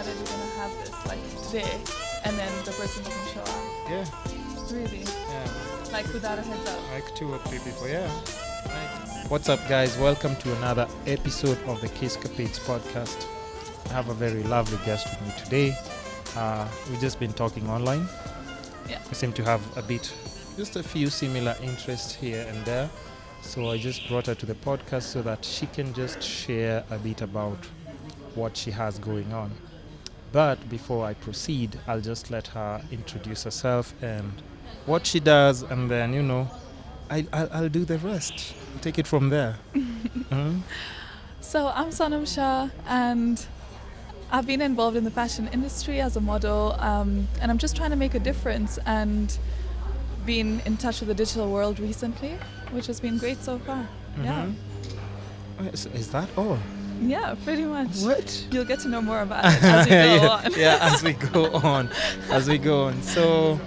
decided we're gonna have this like today, and then the person doesn't show up? Yeah. Really? Yeah. Like without a heads up? Like 2 or 3 people, yeah. Right. What's up, guys? Welcome to another episode of the Capetown podcast. I have a very lovely guest with me today. We've just been talking online. Yeah. We seem to have just a few similar interests here and there. So I just brought her to the podcast so that she can just share a bit about what she has going on. But before I proceed, I'll just let her introduce herself and what she does, and then, I'll do the rest. Take it from there. So I'm Sonam Shah, and I've been involved in the fashion industry as a model, and I'm just trying to make a difference and been in touch with the digital world recently, which has been great so far. Yeah. Is that all? Yeah, pretty much. What? You'll get to know more about it as we go on. Yeah, as we go on. So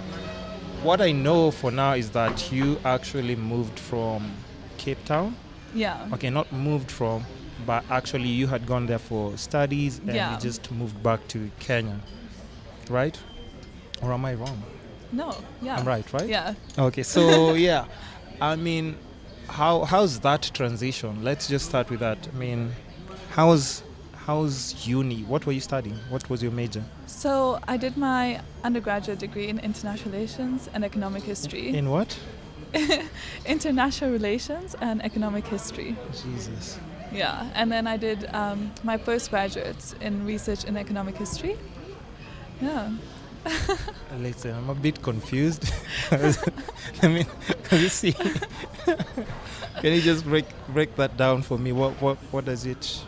what I know for now is that you actually moved from Capetown. Yeah. Okay, not moved from, but actually you had gone there for studies and you just moved back to Kenya, right? Or am I wrong? No, yeah. I'm right? Yeah. Okay, so yeah, I mean, how's that transition? Let's just start with that. I mean, how's uni? What were you studying? What was your major? So I did my undergraduate degree in international relations and economic history. In what? International relations and economic history. Jesus. Yeah, and then I did my postgraduate in research in economic history. Yeah. Listen, I'm a bit confused. I mean, can you see? Can you just break that down for me? What does it?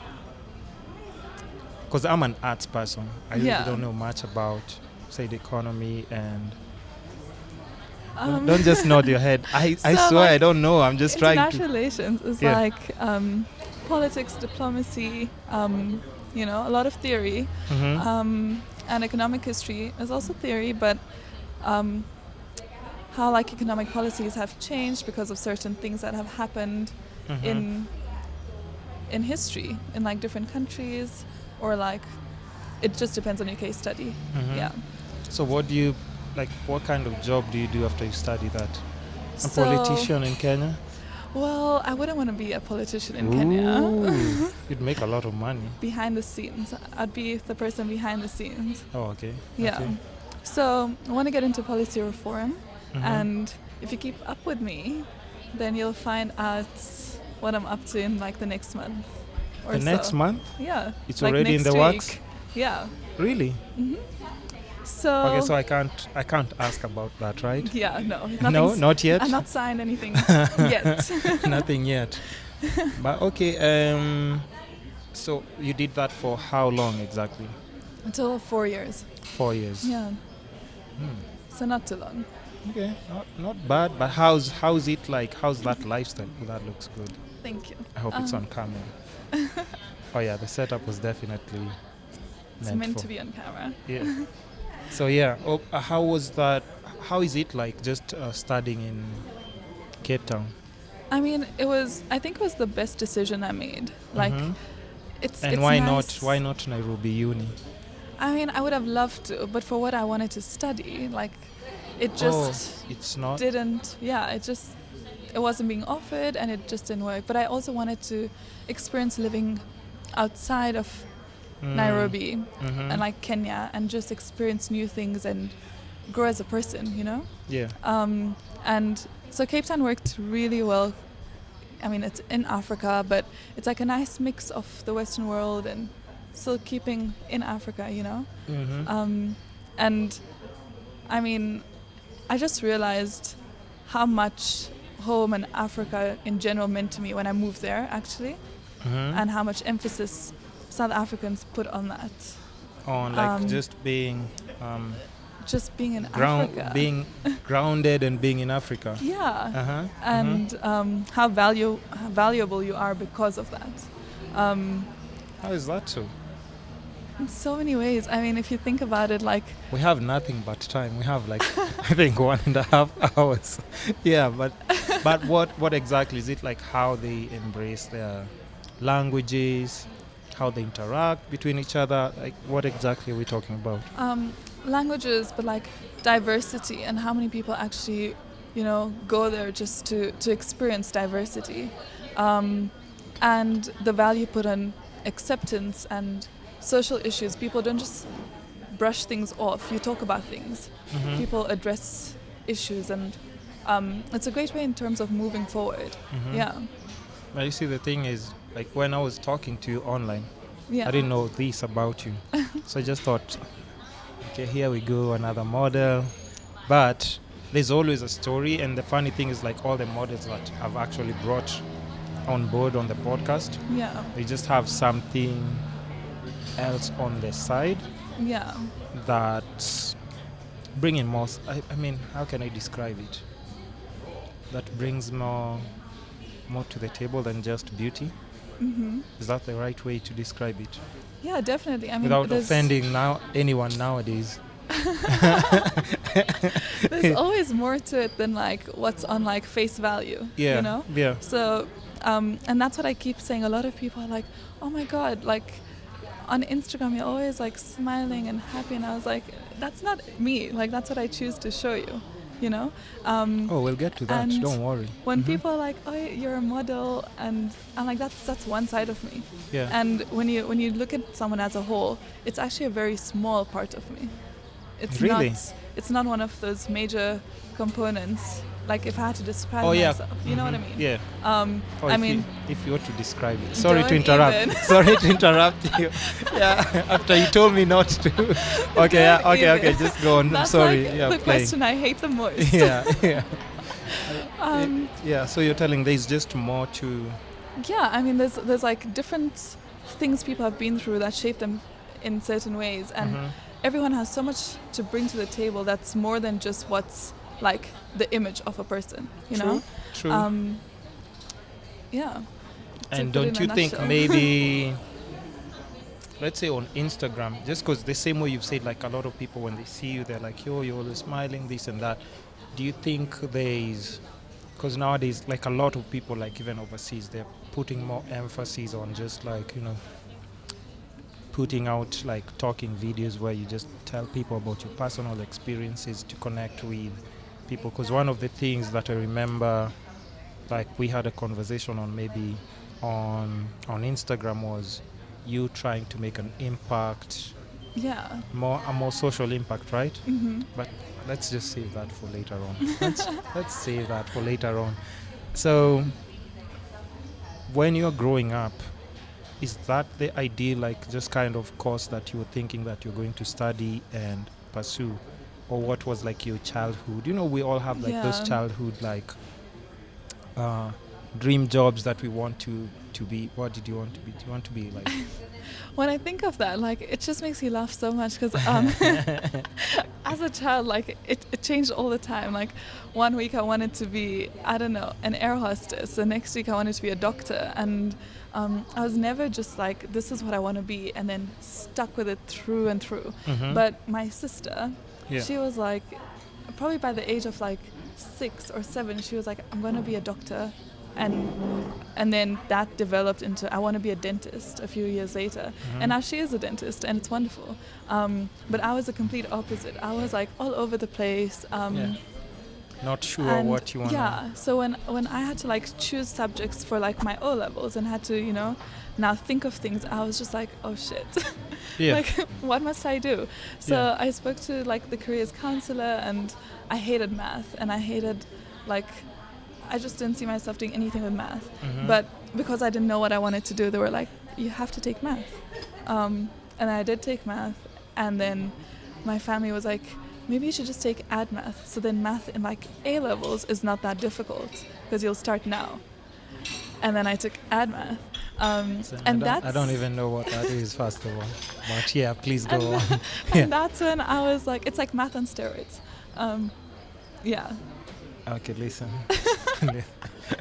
Because I'm an arts person. I really don't know much about, say, the economy and. Don't just nod your head. I swear I don't know. I'm just trying to. International relations is like politics, diplomacy. A lot of theory. And economic history is also theory, but how like economic policies have changed because of certain things that have happened in history in like different countries, or like it just depends on your case study. Yeah. So what kind of job do you do after you study that? A politician in Kenya? Well, I wouldn't want to be a politician in Kenya. You'd make a lot of money. Behind the scenes. I'd be the person behind the scenes. Oh, okay. Yeah. Okay. So I want to get into policy reform. And if you keep up with me, then you'll find out what I'm up to in like the next month. The next month? Yeah. It's like already in the works? Yeah. Really? So okay, so I can't ask about that, right? Yeah, no. No, not yet. I'm not signed anything yet. Nothing yet. But okay, so you did that for how long exactly? Until 4 years. 4 years. Yeah. So not too long. Okay, not bad. But how's it like? How's that lifestyle? That looks good. Thank you. I hope it's on camera. Oh yeah, the setup was definitely meant to be on camera. Yeah. So yeah, how was that? How is it like just studying in Capetown? I mean, I think it was the best decision I made. Like, it's why nice. Why not Nairobi Uni? I mean, I would have loved to, but for what I wanted to study, like, it just it's not. didn't. Yeah, it wasn't being offered, and it just didn't work. But I also wanted to experience living outside of Nairobi and like Kenya, and just experience new things and grow as a person, Yeah. And so Cape Town worked really well. I mean, it's in Africa, but it's like a nice mix of the Western world and still keeping in Africa, and I mean, I just realized how much home and Africa in general meant to me when I moved there, actually, and how much emphasis South Africans put on that. On like just being in Africa. Being grounded and being in Africa. Yeah. And how valuable you are because of that. How is that so? In so many ways. I mean, if you think about it, like... We have nothing but time. We have like, I think 1.5 hours. Yeah, but what exactly is it like? How they embrace their languages, how they interact between each other? Like, what exactly are we talking about? Languages, but like diversity and how many people actually, go there just to experience diversity, and the value put on acceptance and social issues. People don't just brush things off. You talk about things. Mm-hmm. People address issues, and it's a great way in terms of moving forward. Mm-hmm. Yeah. Well, you see, the thing is, like, when I was talking to you online, Yeah. I didn't know this about you. So I just thought, okay, here we go, another model. But there's always a story, and the funny thing is, like, all the models that I've actually brought on board on the podcast, Yeah. they just have something else on the side Yeah. that bringing more, I mean, how can I describe it? That brings more to the table than just beauty. Mm-hmm. Is that the right way to describe it? Yeah, definitely. I mean, Without offending anyone nowadays. there's always more to it than like what's on like face value. Yeah. Yeah. So, and that's what I keep saying. A lot of people are like, "Oh my God!" Like on Instagram, you're always like smiling and happy, and I was like, "That's not me. Like that's what I choose to show you." Oh, we'll get to that. Don't worry. When people are like, "Oh, you're a model," and I'm like, "That's one side of me." Yeah. And when you look at someone as a whole, it's actually a very small part of me. It's Really? It's not one of those major components. Like if I had to describe yeah. myself, you know what I mean? Yeah. I mean, if you were to describe it. Sorry to don't interrupt. even. Sorry to interrupt you. Yeah. After you told me not to. Okay. Yeah, Don't okay. even. Just go on. That's Sorry. like Yeah. the Playing. question I hate the most. Yeah. Yeah. Yeah. So you're telling there's just more to. Yeah, I mean, there's like different things people have been through that shape them in certain ways, and everyone has so much to bring to the table that's more than just what's like the image of a person, you know? True. Yeah. And To put don't in you a think nutshell. maybe, let's say on Instagram, just because the same way you've said, like a lot of people when they see you, they're like, yo, you're always smiling, this and that. Do you think there's, because nowadays, like a lot of people, like even overseas, they're putting more emphasis on just like, putting out like talking videos where you just tell people about your personal experiences to connect with people. Because one of the things that I remember, like we had a conversation on maybe on Instagram, was you trying to make an impact, Yeah. a more social impact, right? Mm-hmm. But let's just save that for later on. Let's save that for later on. So when you're growing up, is that the ideal, like just kind of course that you were thinking that you're going to study and pursue? Or what was like your childhood? We all have like those Yeah. childhood like dream jobs that we want to be. What did you want to be? Do you want to be like? When I think of that, like it just makes me laugh so much because as a child, like it changed all the time. Like one week I wanted to be, I don't know, an air hostess. The next week I wanted to be a doctor, and I was never just like, this is what I want to be, and then stuck with it through and through. Mhm. But my sister, Yeah. she was like, probably by the age of like 6 or 7, she was like, I'm going to be a doctor. And then that developed into, I want to be a dentist a few years later. Mhm. And now she is a dentist, and it's wonderful. But I was the complete opposite. I was like all over the place. Yeah. Not sure And what you want. yeah, so when I had to like choose subjects for like my O levels and had to now think of things, I was just like, oh shit. Yeah. Like what must I do? So Yeah. I spoke to like the careers counselor, and I hated math, and I hated like, I just didn't see myself doing anything with math. Mhm. But because I didn't know what I wanted to do, they were like, you have to take math. And I did take math, and then my family was like, maybe you should just take ad math. So then math in like A levels is not that difficult because you'll start now. And then I took ad math. So And I don't even know what that is, first of all. But yeah, please go on. And that's when I was like, it's like math on steroids. Yeah. Okay, listen.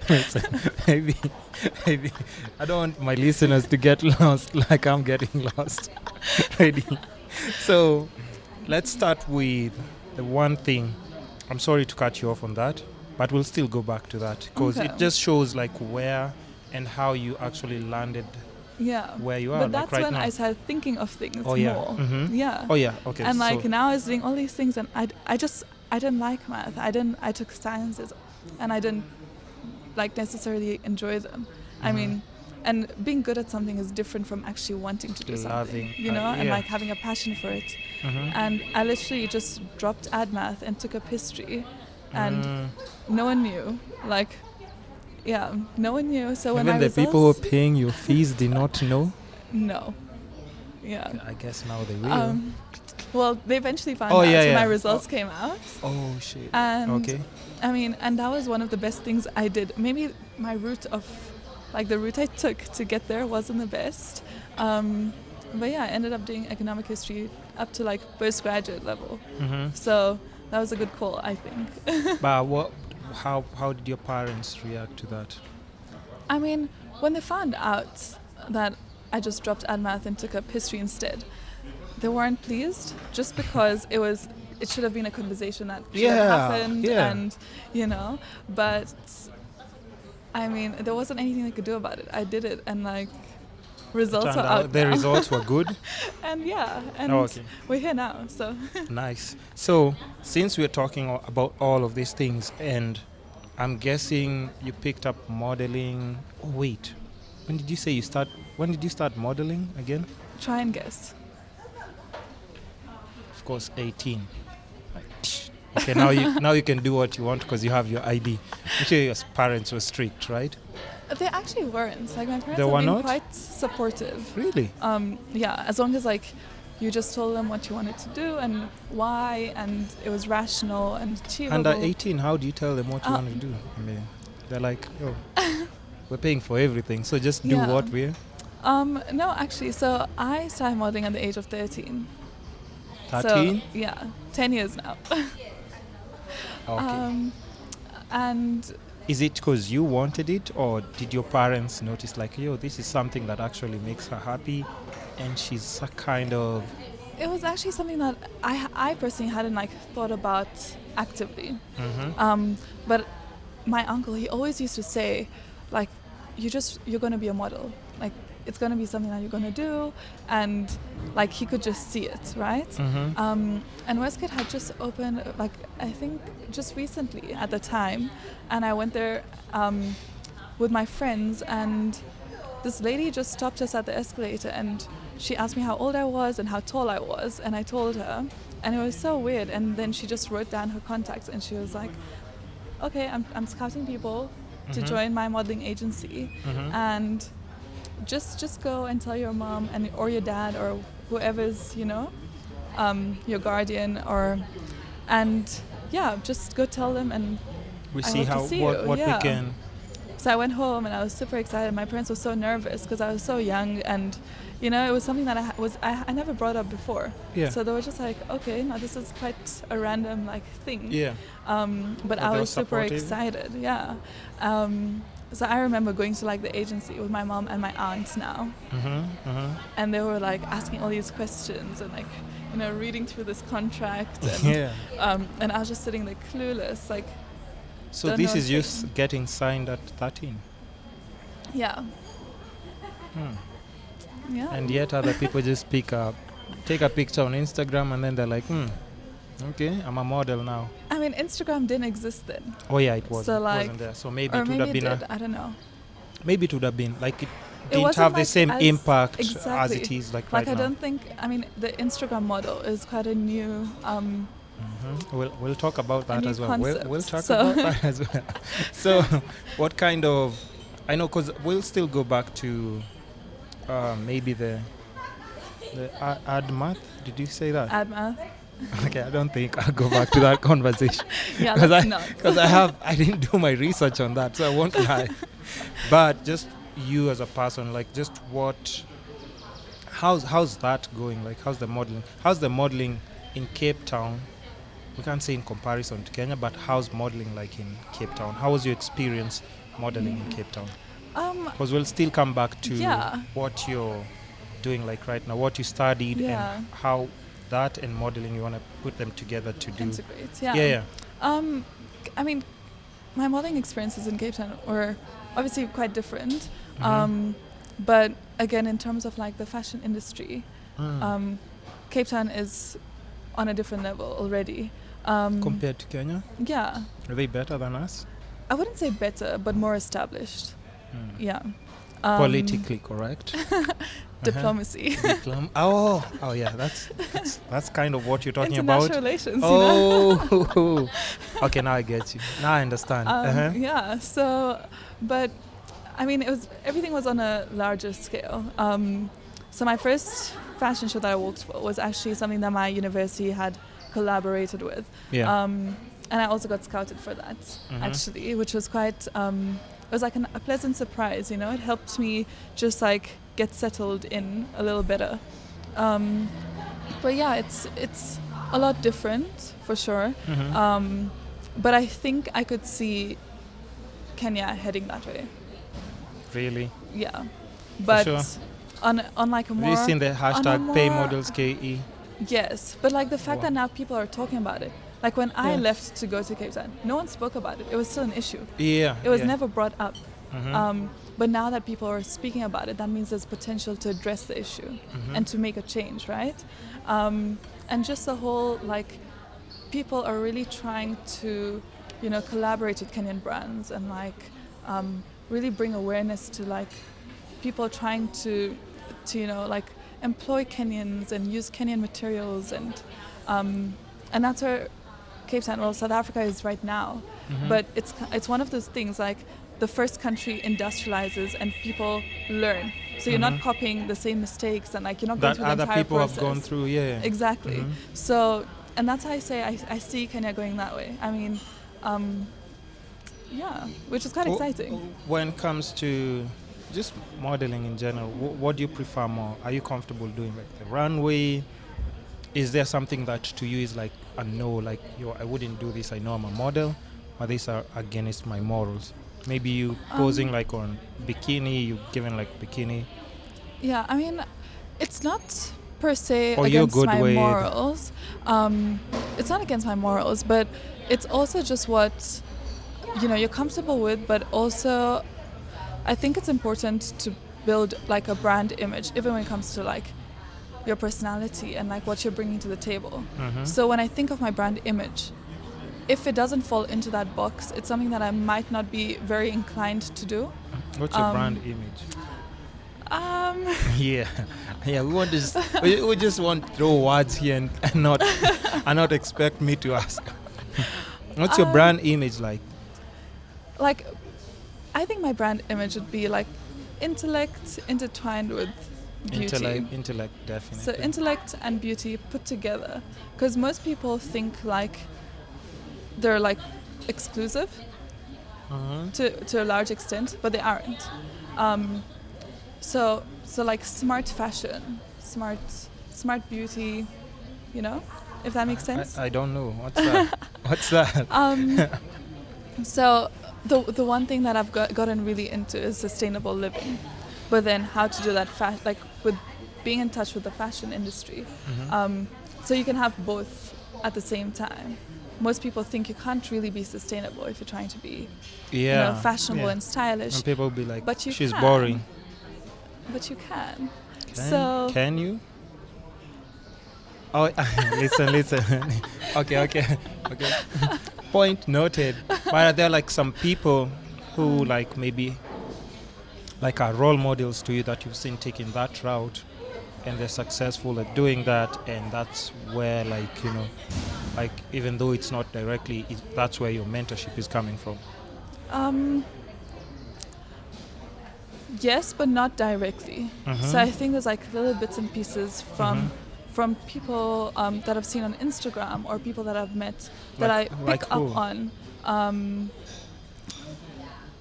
Listen, maybe I don't want my listeners to get lost like I'm getting lost. Ready? So let's start with the one thing. I'm sorry to cut you off on that, but we'll still go back to that because Okay. it just shows like where and how you actually landed Yeah. where you are, But like that's right when now. I started thinking of things Oh yeah. more. Mm-hmm. Yeah. Oh yeah. Okay. And like so, now I was doing all these things, and I didn't like math. I took sciences, and I didn't like necessarily enjoy them. I mean, and being good at something is different from actually wanting to do Loving, something, you know, and yeah. like having a passion for it. Mm-hmm. And I literally just dropped ad math and took up history, and Mm. no one knew. Like, yeah, no one knew. So when Even my the people who are results, paying your fees did not know. no, yeah. I guess now they will. Well, they eventually found Oh out yeah, when my yeah. results came out. Oh shit. And Okay. I mean, and that was one of the best things I did. Maybe my the route I took to get there wasn't the best. But yeah, I ended up doing economic history up to like postgraduate level. Mm-hmm. So that was a good call, I think. But how did your parents react to that? I mean, when they found out that I just dropped ad math and took up history instead, they weren't pleased, just because it should have been a conversation that should have happened, Yeah. and you know, but I mean, there wasn't anything they could do about it. I did it, and like results Turned are out the now. results were good. And yeah, and Okay. we're here now, so Nice. So since we're talking about all of these things, and I'm guessing you picked up modeling. Oh, wait, when did you say you start? When did you start modeling again? try and guess. Of course, 18. Okay, now you can do what you want because you have your ID. I'm sure your parents were strict, right? They actually weren't. Like my parents They have were been not? quite supportive. Really? Yeah, as long as like you just told them what you wanted to do and why, and it was rational and achievable. Under 18, how do you tell them what you want to do? I mean, they're like, oh, we're paying for everything, so just do Yeah. what we're. No, actually, so I started modeling at the age of 13. 13? So, yeah, 10 years now. Okay. And Is it because you wanted it, or did your parents notice like, yo, this is something that actually makes her happy, and she's a kind of. it was actually something that I personally hadn't like thought about actively. Mm-hmm. But my uncle, he always used to say, like, you're going to be a model. Like, it's going to be something that you're going to do. And, like, he could just see it, right? Mm-hmm. And Westgate had just opened, like, I think just recently at the time. And I went there with my friends, and this lady just stopped us at the escalator, and she asked me how old I was and how tall I was. And I told her. And it was so weird. And then she just wrote down her contacts, and she was like, okay, I'm scouting people to join my modeling agency, and just go and tell your mom or your dad or whoever's, you know, your guardian, and yeah, just go tell them, and We I see hope to how see what you. what Yeah. we can. So I went home and I was super excited. My parents were so nervous because I was so young, and you know, it was something that I never brought up before. Yeah. So they were just like, okay, now this is quite a random like thing. Yeah. But they I were was super supportive? excited. Yeah. So I remember going to like the agency with my mom and my aunt now, and they were like asking all these questions and like, you know, reading through this contract, and Yeah. and I was just sitting there clueless, like, So don't this know is a you thing. getting signed at 13. yeah, yeah. And yet other people just take a picture on Instagram, and then they're like, okay, I'm a model now. I mean, Instagram didn't exist then. Oh yeah, it wasn't, So, like, wasn't there. So maybe Or it would maybe have it been did, I don't know. maybe it would have been like it It didn't wasn't have the like same as- impact as exactly. it is like Like, right I now. don't think, I mean, the Instagram model is quite a new, We'll talk about that new as well. concept. We'll talk So- about that as well. So, what kind of? I know, because we'll still go back to maybe the ad math. Did you say that? ad math. Okay, I don't think I'll go back to that conversation Yeah, because let's not. I didn't do my research on that, so I won't lie. But just you as a person, like, just how's that going? Like, how's the modeling in Cape Town? We can't say in comparison to Kenya, but how's modeling like in Cape Town? How was your experience modeling in Cape Town? Because we'll still come back to Yeah. what you're doing like right now, what you studied, Yeah. and how that and modeling you want to put them together to do. Integrate, yeah. Yeah. I mean, my modeling experiences in Cape Town were obviously quite different. But again, in terms of like the fashion industry, Cape Town is on a different level already. Compared to Kenya? Yeah. Are they better than us? I wouldn't say better, but more established. Yeah. Politically correct. Diplomacy. Oh, yeah. That's kind of what you're talking about. International relations. Oh, okay. Now I get you. Now I understand. Yeah. So, but I mean, everything was on a larger scale. So my first fashion show that I worked for was actually something that my university had collaborated with. Yeah. And I also got scouted for that, actually, which was quite, it was like a pleasant surprise, you know. It helped me just like get settled in a little better. But yeah, it's a lot different for sure. But I think I could see Kenya heading that way. Really? Yeah. But sure. on like a more... Have you seen the hashtag #PayModelsKE? Yes, but like the fact that now people are talking about it. Like when I left to go to Cape Town, no one spoke about it. It was still an issue. Yeah. It was never brought up. But now that people are speaking about it, that means there's potential to address the issue and to make a change, right? And just the whole, like, people are really trying to, you know, collaborate with Kenyan brands and like really bring awareness to like people trying to you know, like employ Kenyans and use Kenyan materials and that's where Cape Town, well, South Africa is right now. But it's one of those things like the first country industrializes and people learn. So you're not copying the same mistakes and like you're not going through the entire process. That other people have gone through, yeah. Exactly. So, and that's how I say I see Kenya going that way. I mean, yeah, which is quite exciting. When it comes to just modeling in general, what do you prefer more? Are you comfortable doing like the runway? Is there something that to you is like a no, like I wouldn't do this, I know I'm a model, but these are against my morals? Maybe you posing like on bikini, you giving like bikini. Yeah, I mean, it's not per se or against my morals. It's not against my morals, but it's also just what, you know, you're comfortable with, but also I think it's important to build like a brand image, even when it comes to like your personality and like what you're bringing to the table. So when I think of my brand image, if it doesn't fall into that box, it's something that I might not be very inclined to do. What's your brand image? Yeah. We just want to throw words here and not expect me to ask. What's your brand image like? Like, I think my brand image would be like intellect intertwined with beauty. Intellect, definitely. So intellect and beauty put together, because most people think like they're like exclusive to a large extent, but they aren't. So like smart fashion, smart beauty, you know, if that makes sense. I don't know. What's that? What's that? So the one thing that I've gotten really into is sustainable living, but then how to do that like with being in touch with the fashion industry. So you can have both at the same time. Most people think you can't really be sustainable if you're trying to be you know, fashionable and stylish. And people will be like, but she's boring. But you can. Can you? Oh, listen. Okay. Point noted. But are there like some people who like maybe like are role models to you that you've seen taking that route and they're successful at doing that, and that's where like, you know, like even though it's not directly, that's where your mentorship is coming from? Yes, but not directly. So I think there's like little bits and pieces from people that I've seen on Instagram or people that I've met that I pick up on.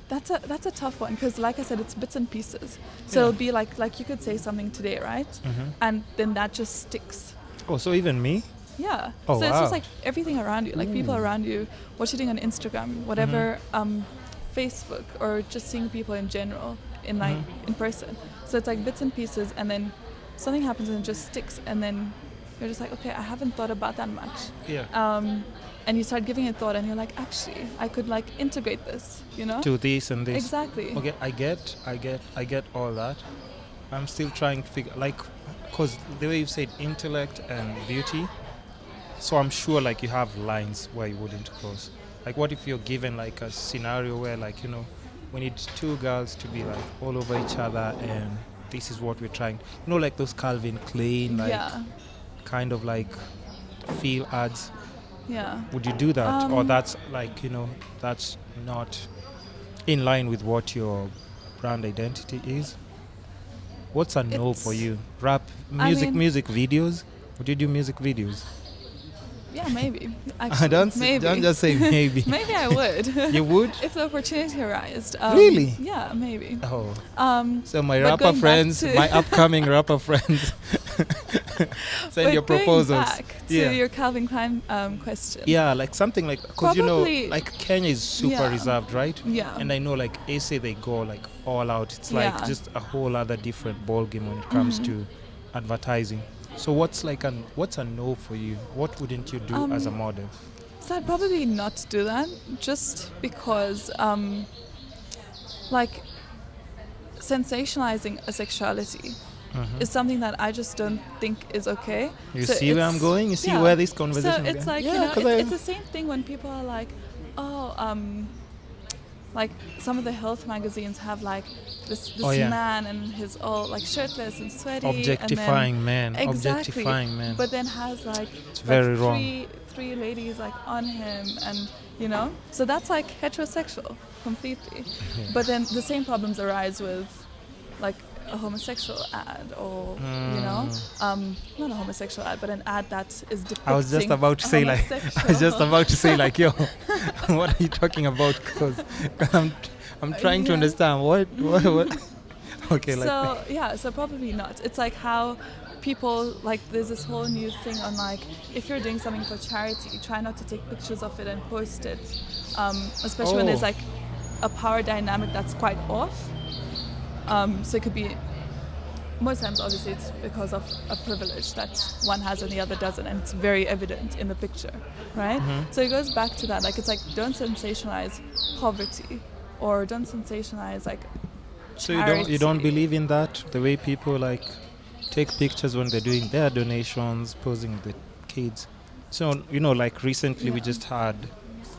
That's a tough one, because like I said, it's bits and pieces. So it'll be like you could say something today, right? And then that just sticks. Oh, so even me? Yeah. Oh, so it's just like everything around you, like people around you, what you're doing on Instagram, whatever, Facebook, or just seeing people in general in like in person. So it's like bits and pieces, and then something happens and it just sticks, and then you're just like, okay, I haven't thought about that much. Yeah. And you start giving it thought, and you're like, actually, I could like integrate this, you know? To this and this. Exactly. Okay, I get all that. I'm still trying to figure, like, because the way you said intellect and beauty, so I'm sure like you have lines where you wouldn't cross. Like, what if you're given like a scenario where, like, you know, we need two girls to be like all over each other, and this is what we're trying, you know, like those Calvin Klein, like Yeah. kind of like feel ads. Yeah. Would you do that, or that's like, you know, that's not in line with what your brand identity is? What's a no for you? Rap, music videos? Would you do music videos? Yeah, maybe. Actually, don't just say maybe. Maybe I would. You would? If the opportunity arose. Really? Yeah, maybe. Oh. So my rapper friends, my upcoming rapper friends, send your proposals. Back to your Calvin Klein question. Yeah, like something like, because you know, like Kenya is super reserved, right? Yeah. And I know like SA, they go like all out. It's like just a whole other different ball game when it comes to advertising. So what's a no for you? What wouldn't you do as a model? So I'd probably not do that, just because like sensationalizing a sexuality is something that I just don't think is okay. You see where I'm going? You see where this conversation is going? So it's like, you know, it's the same thing when people are like, like some of the health magazines have like this man and he's all like shirtless and sweaty, objectifying men. But then has like it's very wrong. Three ladies like on him, and you know, so that's like heterosexual completely. But then the same problems arise with like a homosexual ad, or you know, not a homosexual ad, but an ad that is depicting. I was just about to say like, yo, what are you talking about? Because I'm trying to understand what. Okay, so probably not. It's like how people, like, there's this whole new thing on like, if you're doing something for charity, try not to take pictures of it and post it, especially when there's like a power dynamic that's quite off. So it could be, most times obviously it's because of a privilege that one has and the other doesn't, and it's very evident in the picture, right? So it goes back to that, like, it's like, don't sensationalize poverty, or don't sensationalize like charity. So you don't believe in that, the way people like take pictures when they're doing their donations, posing the kids. So, you know, like recently we just had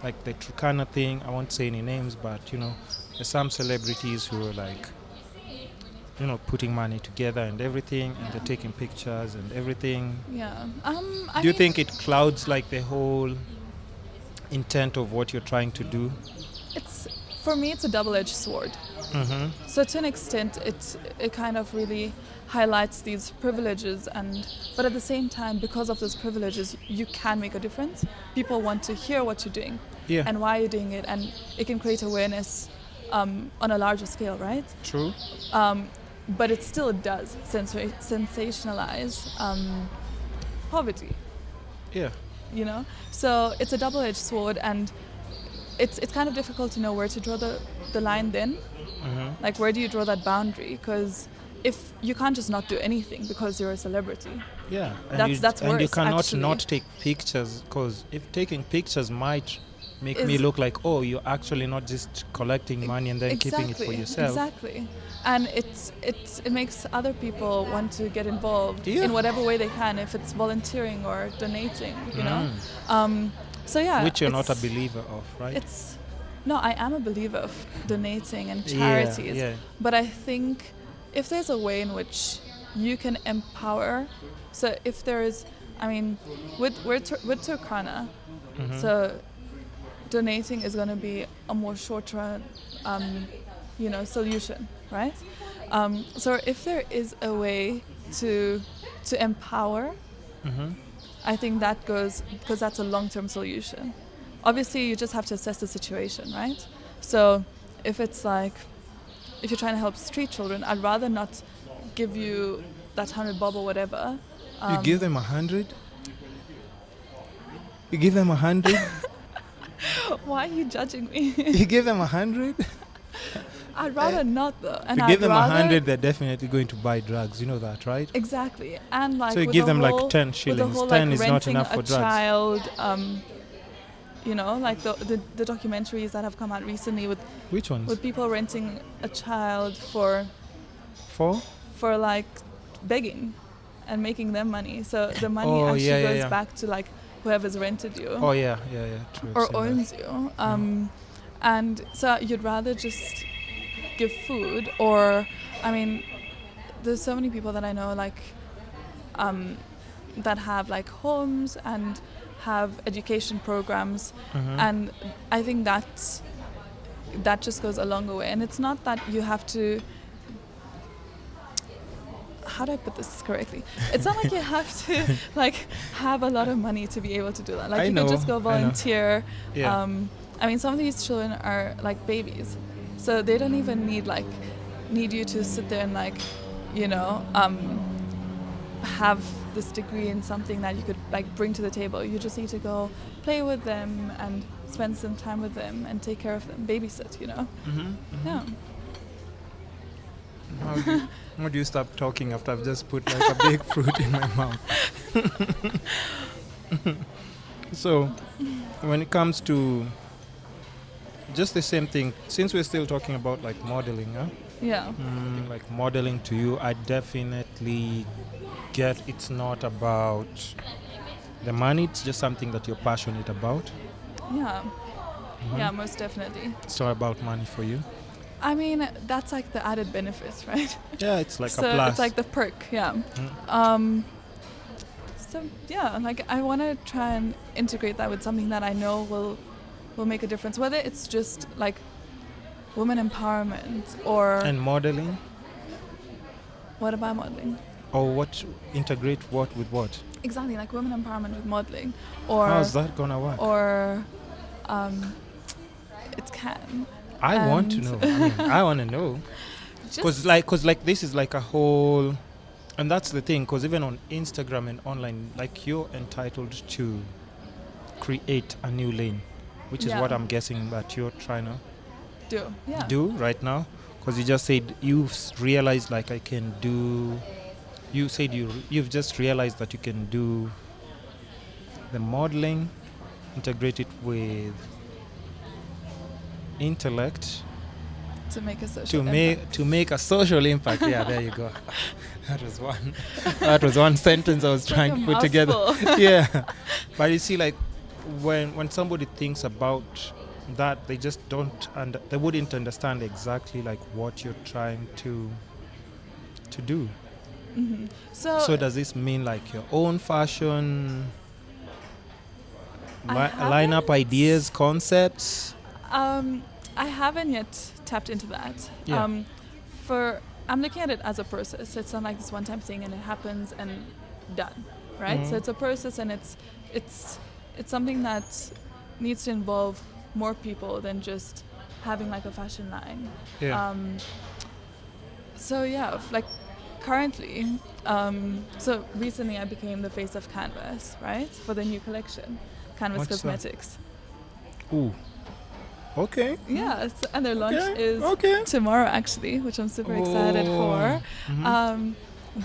like the Turkana thing. I won't say any names, but you know, there's some celebrities who are like, you know, putting money together and everything, and they're taking pictures and everything. Do you think it clouds like the whole intent of what you're trying to do? For me, it's a double-edged sword. So to an extent, it kind of really highlights these privileges, but at the same time, because of those privileges, you can make a difference. People want to hear what you're doing and why you're doing it, and it can create awareness on a larger scale, right? True. But it still does sensationalize poverty. Yeah. You know, so it's a double-edged sword, and it's kind of difficult to know where to draw the line then. Like, where do you draw that boundary? Because if you can't just not do anything because you're a celebrity. Yeah, that's worse. And you cannot actually. Not take pictures, because if taking pictures might make me look like, oh, you're actually not just collecting money and then keeping it for yourself. Exactly. And it makes other people want to get involved in whatever way they can, if it's volunteering or donating, you know. So yeah, which you're not a believer of, right? No, I am a believer of donating and charities, but I think if there's a way in which you can empower, so if there is, I mean, with Turkana, so donating is going to be a more short-term, solution, right? So if there is a way to empower, I think that goes, because that's a long-term solution. Obviously, you just have to assess the situation, right? So if it's like, if you're trying to help street children, I'd rather not give you that 100 bob or whatever. You give them 100? You give them 100? Why are you judging me? You give them 100? I'd rather not though. And to I'd give them rather 100, they're definitely going to buy drugs. You know that, right? exactly. And like So you with give the them whole, like 10 with the shillings. whole 10 like is not renting enough for a drugs. child, you know, like the documentaries that have come out recently Which ones? with people renting a child for like begging and making them money. So the money actually goes back to like whoever's rented you. Oh yeah. True. Or owns you. And so you'd rather just give food, or I mean, there's so many people that I know like that have like homes and have education programs, and I think that just goes a longer way. And it's not that you have to, how do I put this correctly? It's not like you have to like have a lot of money to be able to do that. Like you can just go volunteer. Yeah. I mean, some of these children are like babies, so they don't even need you to sit there and like, you know, have this degree in something that you could like bring to the table. You just need to go play with them and spend some time with them and take care of them, babysit, you know. Yeah. How do you stop talking after I've just put like a big fruit in my mouth? So, when it comes to just the same thing, since we're still talking about like modeling, huh? Yeah. Like modeling to you, I definitely get it's not about the money, it's just something that you're passionate about. Yeah. Yeah, most definitely. It's not about money for you. I mean, that's like the added benefits, right? Yeah, it's like so a plus. It's like the perk, yeah. So yeah, like I want to try and integrate that with something that I know will make a difference, whether it's just like women empowerment or and modeling. What about modeling? Or what integrate what with what? Exactly, like women empowerment with modeling, or how's that gonna work? Or it can. I want to know. I mean, I want to know. Because like this is like a whole, and that's the thing. Because even on Instagram and online, like you're entitled to create a new lane, which is what I'm guessing that you're trying to do right now. Because you just said you've realized like I can do. You said you've just realized that you can do the modeling, integrate it with intellect to make a social impact. To make a social impact. Yeah, there you go. That was one sentence I was trying to put together. Yeah, but you see, like when somebody thinks about that, they just they wouldn't understand exactly like what you're trying to do. Mm-hmm. So does this mean like your own fashion line up ideas, concepts? I haven't yet tapped into that. Yeah. I'm looking at it as a process. It's not like this one-time thing and it happens and done, right? So it's a process, and it's something that needs to involve more people than just having like a fashion line. Yeah. Like currently, so recently I became the face of Canvas, right? For the new collection, Canvas What's Cosmetics. That? Ooh. Okay. Yes, and their launch is tomorrow actually, which I'm super excited for. Mm-hmm.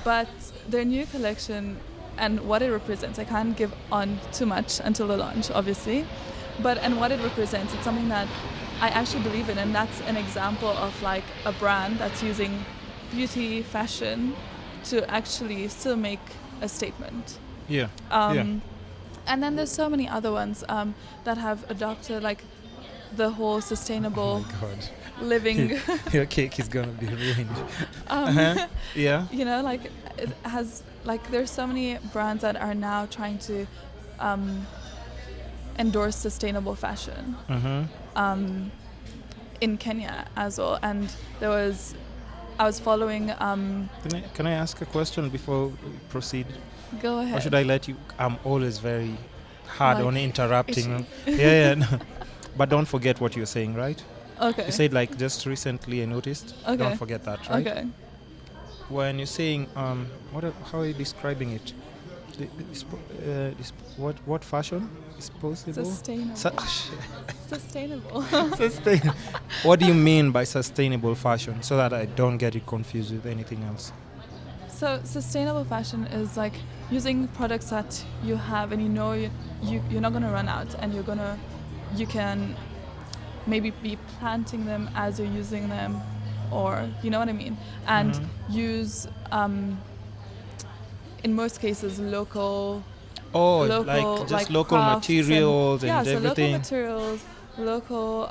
But their new collection and what it represents, I can't give on too much until the launch, obviously. And what it represents, it's something that I actually believe in, and that's an example of like a brand that's using beauty, fashion to actually still make a statement. Yeah. And then there's so many other ones that have adopted like the whole sustainable living. Your cake is gonna be ruined. Yeah. You know, like it has like there's so many brands that are now trying to endorse sustainable fashion in Kenya as well. And I was following. Can I ask a question before we proceed? Go ahead. Or should I let you? I'm always very hard on interrupting. Yeah. No. But don't forget what you're saying, right? Okay. You said like just recently I noticed. Okay. Don't forget that, right? Okay. When you're saying how are you describing it? What fashion is possible? Sustainable. Sustainable. Sustain. What do you mean by sustainable fashion? So that I don't get it confused with anything else. So sustainable fashion is like using products that you have and you know you're not gonna run out, and you can maybe be planting them as you're using them, or you know what I mean, and use in most cases local like just local crafts materials and yeah, so local everything. materials, local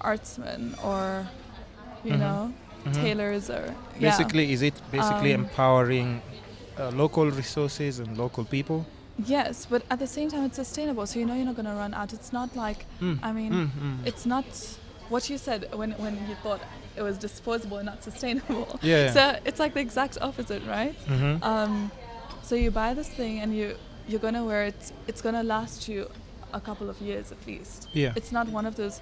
artsmen, or you know, tailors, or Basically, is it basically Um, empowering local resources and local people? yes, but at the same time it's sustainable, so you know you're not going to run out. It's not like I mean it's not what you said when you thought it was disposable and not sustainable. Yeah. So it's like the exact opposite, right? So you buy this thing and you're going to wear it. It's going to last you a couple of years at least. Yeah. It's not one of those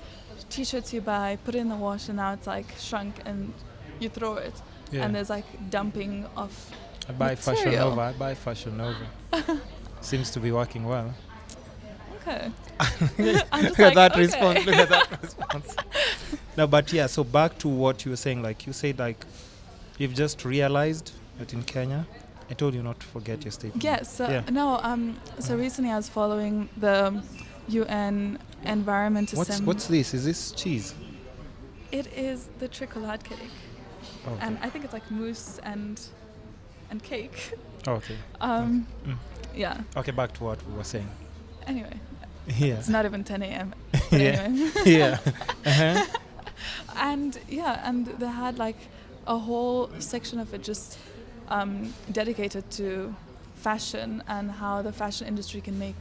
t-shirts you buy, put it in the wash, and now it's like shrunk and you throw it. Yeah. And there's like dumping of I buy Fashion material. Nova. I buy Fashion Nova. Seems to be working well. Okay. Look at that response. Look at that response. No, but yeah, so back to what you were saying, like you said, like you've just realized that in Kenya, I told you not to forget your statement. Yes. So, Yeah. no. So recently I was following the UN Environment Assembly. What's this? Is this cheese? It is the chocolate cake, Okay. and I think it's like mousse and cake. Okay. Yeah. Okay, back to what we were saying. Anyway, Yeah. it's not even 10 a.m. But Yeah. anyway. Yeah. Uh-huh. And they had like a whole section of it just dedicated to fashion and how the fashion industry can make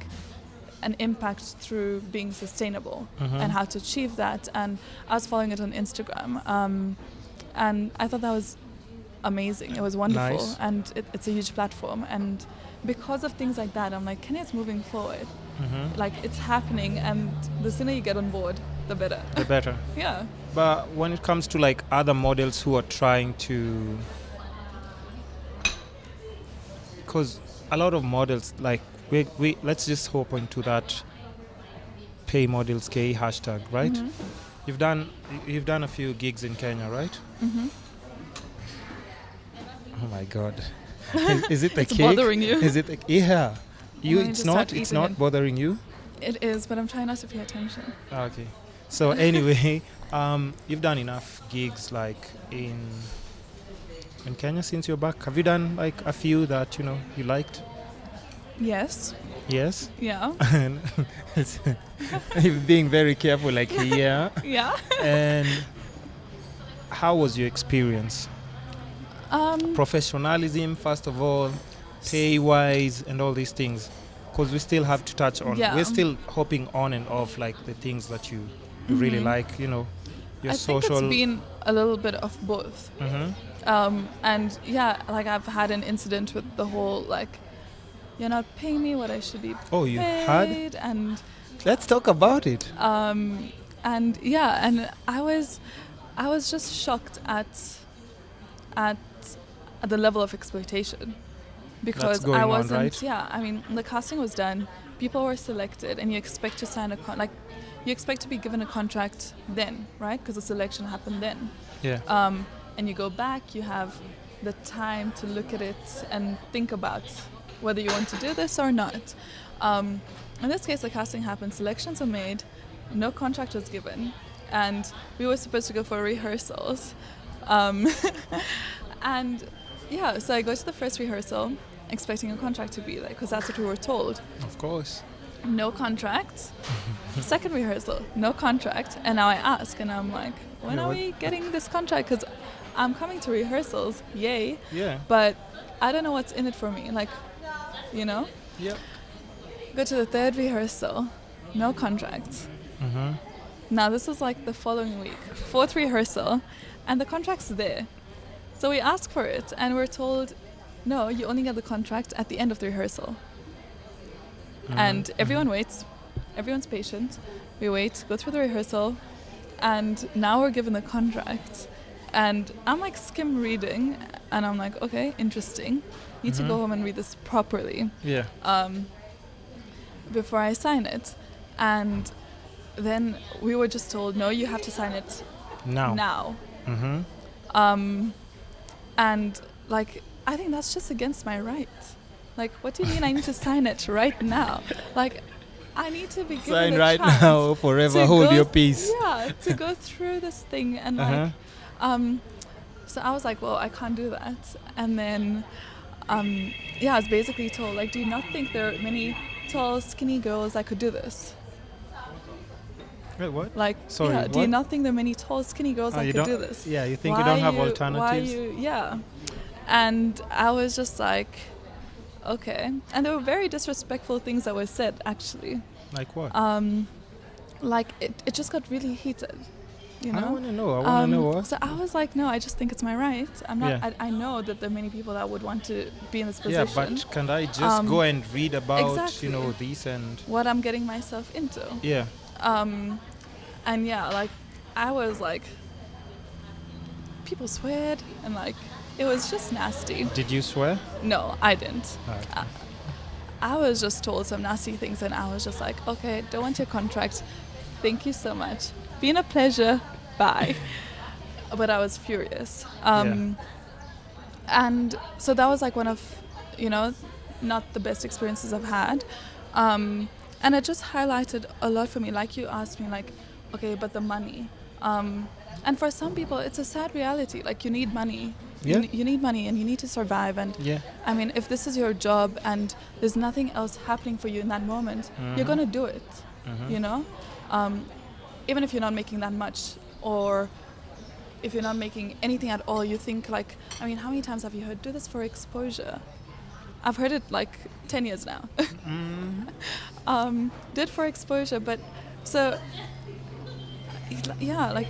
an impact through being sustainable and how to achieve that. And I was following it on Instagram, and I thought that was amazing. It was wonderful. Nice. And it's a huge platform, and because of things like that, I'm like, Kenya's moving forward. Like, it's happening, and the sooner you get on board, the better. The better. Yeah. But when it comes to like other models who are trying to, because a lot of models, like we let's just hop into that pay models K hashtag, right? You've done a few gigs in Kenya, right? Oh my God. Is it the It's cake? bothering you. Is it yeah. You Why it's don't you not start it's eating not it? bothering you? It is, but I'm trying not to pay attention. Okay. So anyway, you've done enough gigs like in Kenya since you're back. Have you done like a few that you liked? Yes. Yes. Yeah. And you're being very careful, like yeah. Yeah. And how was your experience? Professionalism, first of all, pay wise, and all these things. Because we still have to touch on. Yeah. We're still hopping on and off like the things that you really like. Your I social. think it's been a little bit of both. And yeah, like I've had an incident with the whole like, you're not paying me what I should be Oh, you had? paid, and Let's talk about it. and yeah, and I was just shocked at the level of exploitation, because going I on, wasn't. right? Yeah, I mean, the casting was done, people were selected, and you expect to sign you expect to be given a contract then, right? Because the selection happened then. Yeah. And you go back, you have the time to look at it and think about whether you want to do this or not. In this case, the casting happened, selections were made, no contract was given, and we were supposed to go for rehearsals. And yeah, so I go to the first rehearsal expecting a contract to be there, because that's what we were told. Of course. No contract. Second rehearsal, no contract. And now I ask, and I'm like, when are we getting this contract? Because I'm coming to rehearsals, yay. Yeah. But I don't know what's in it for me, like, Yeah. Go to the third rehearsal, no contract. Now this is like the following week, fourth rehearsal, and the contract's there. So we ask for it, and we're told, no, you only get the contract at the end of the rehearsal. And everyone waits, everyone's patient. We wait, go through the rehearsal, and now we're given the contract. And I'm like skim reading, and I'm like, okay, interesting. need to go home and read this properly. Yeah. Before I sign it. And then we were just told, no, you have to sign it now. And like, I think that's just against my right. Like, what do you mean I need to sign it right now? Like, I need to be given Sign a right chance now, forever hold your peace. Yeah, to go through this thing and like, so I was like, well, I can't do that. And then, yeah, I was basically told, like, do you not think there are many tall, skinny girls that could do this? Wait, what? Like, sorry, yeah, what? do you not think there are many tall, skinny girls that could do this? Yeah, you think you don't have alternatives? Yeah. And I was just like, okay. And there were very disrespectful things that were said, actually. Like what? Like, it just got really heated, you know? I want to know what. So I was like, no, I just think it's my right. I'm not. Yeah. I know that there are many people that would want to be in this position. Yeah, but can I just go and read about, exactly, this and... what I'm getting myself into. Yeah. And yeah, like, I was like, people sweared, and like, it was just nasty. Did you swear? No, I didn't. Okay. I was just told some nasty things, and I was just like, okay, don't want your contract. Thank you so much. Been a pleasure. Bye. But I was furious. And so that was like one of, not the best experiences I've had. And it just highlighted a lot for me. Like, you asked me, like, okay, but the money. And for some people, it's a sad reality. Like, you need money. Yeah. You need money and you need to survive. And I mean, if this is your job and there's nothing else happening for you in that moment, you're going to do it, you know? Even if you're not making that much, or if you're not making anything at all, you think like, I mean, how many times have you heard, do this for exposure? I've heard it like 10 years now. Did for exposure, but so, yeah, like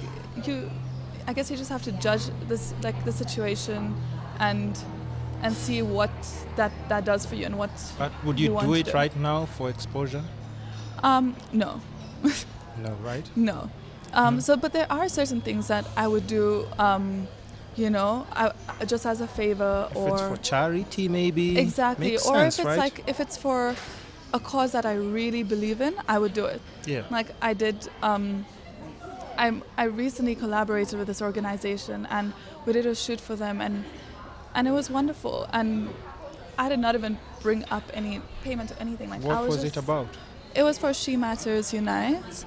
I guess you just have to judge this, like the situation and see what that does for you and what. But would you do it right now for exposure? No. No, right? No. So, but there are certain things that I would do, I just as a favor, if or it's for charity, maybe. Exactly. Makes or sense, if it's right? like, if it's for a cause that I really believe in, I would do it. Yeah. Like I did. I recently collaborated with this organization, and we did a shoot for them, and it was wonderful. And I did not even bring up any payment or anything. Like, what was it about? It was for She Matters Unite.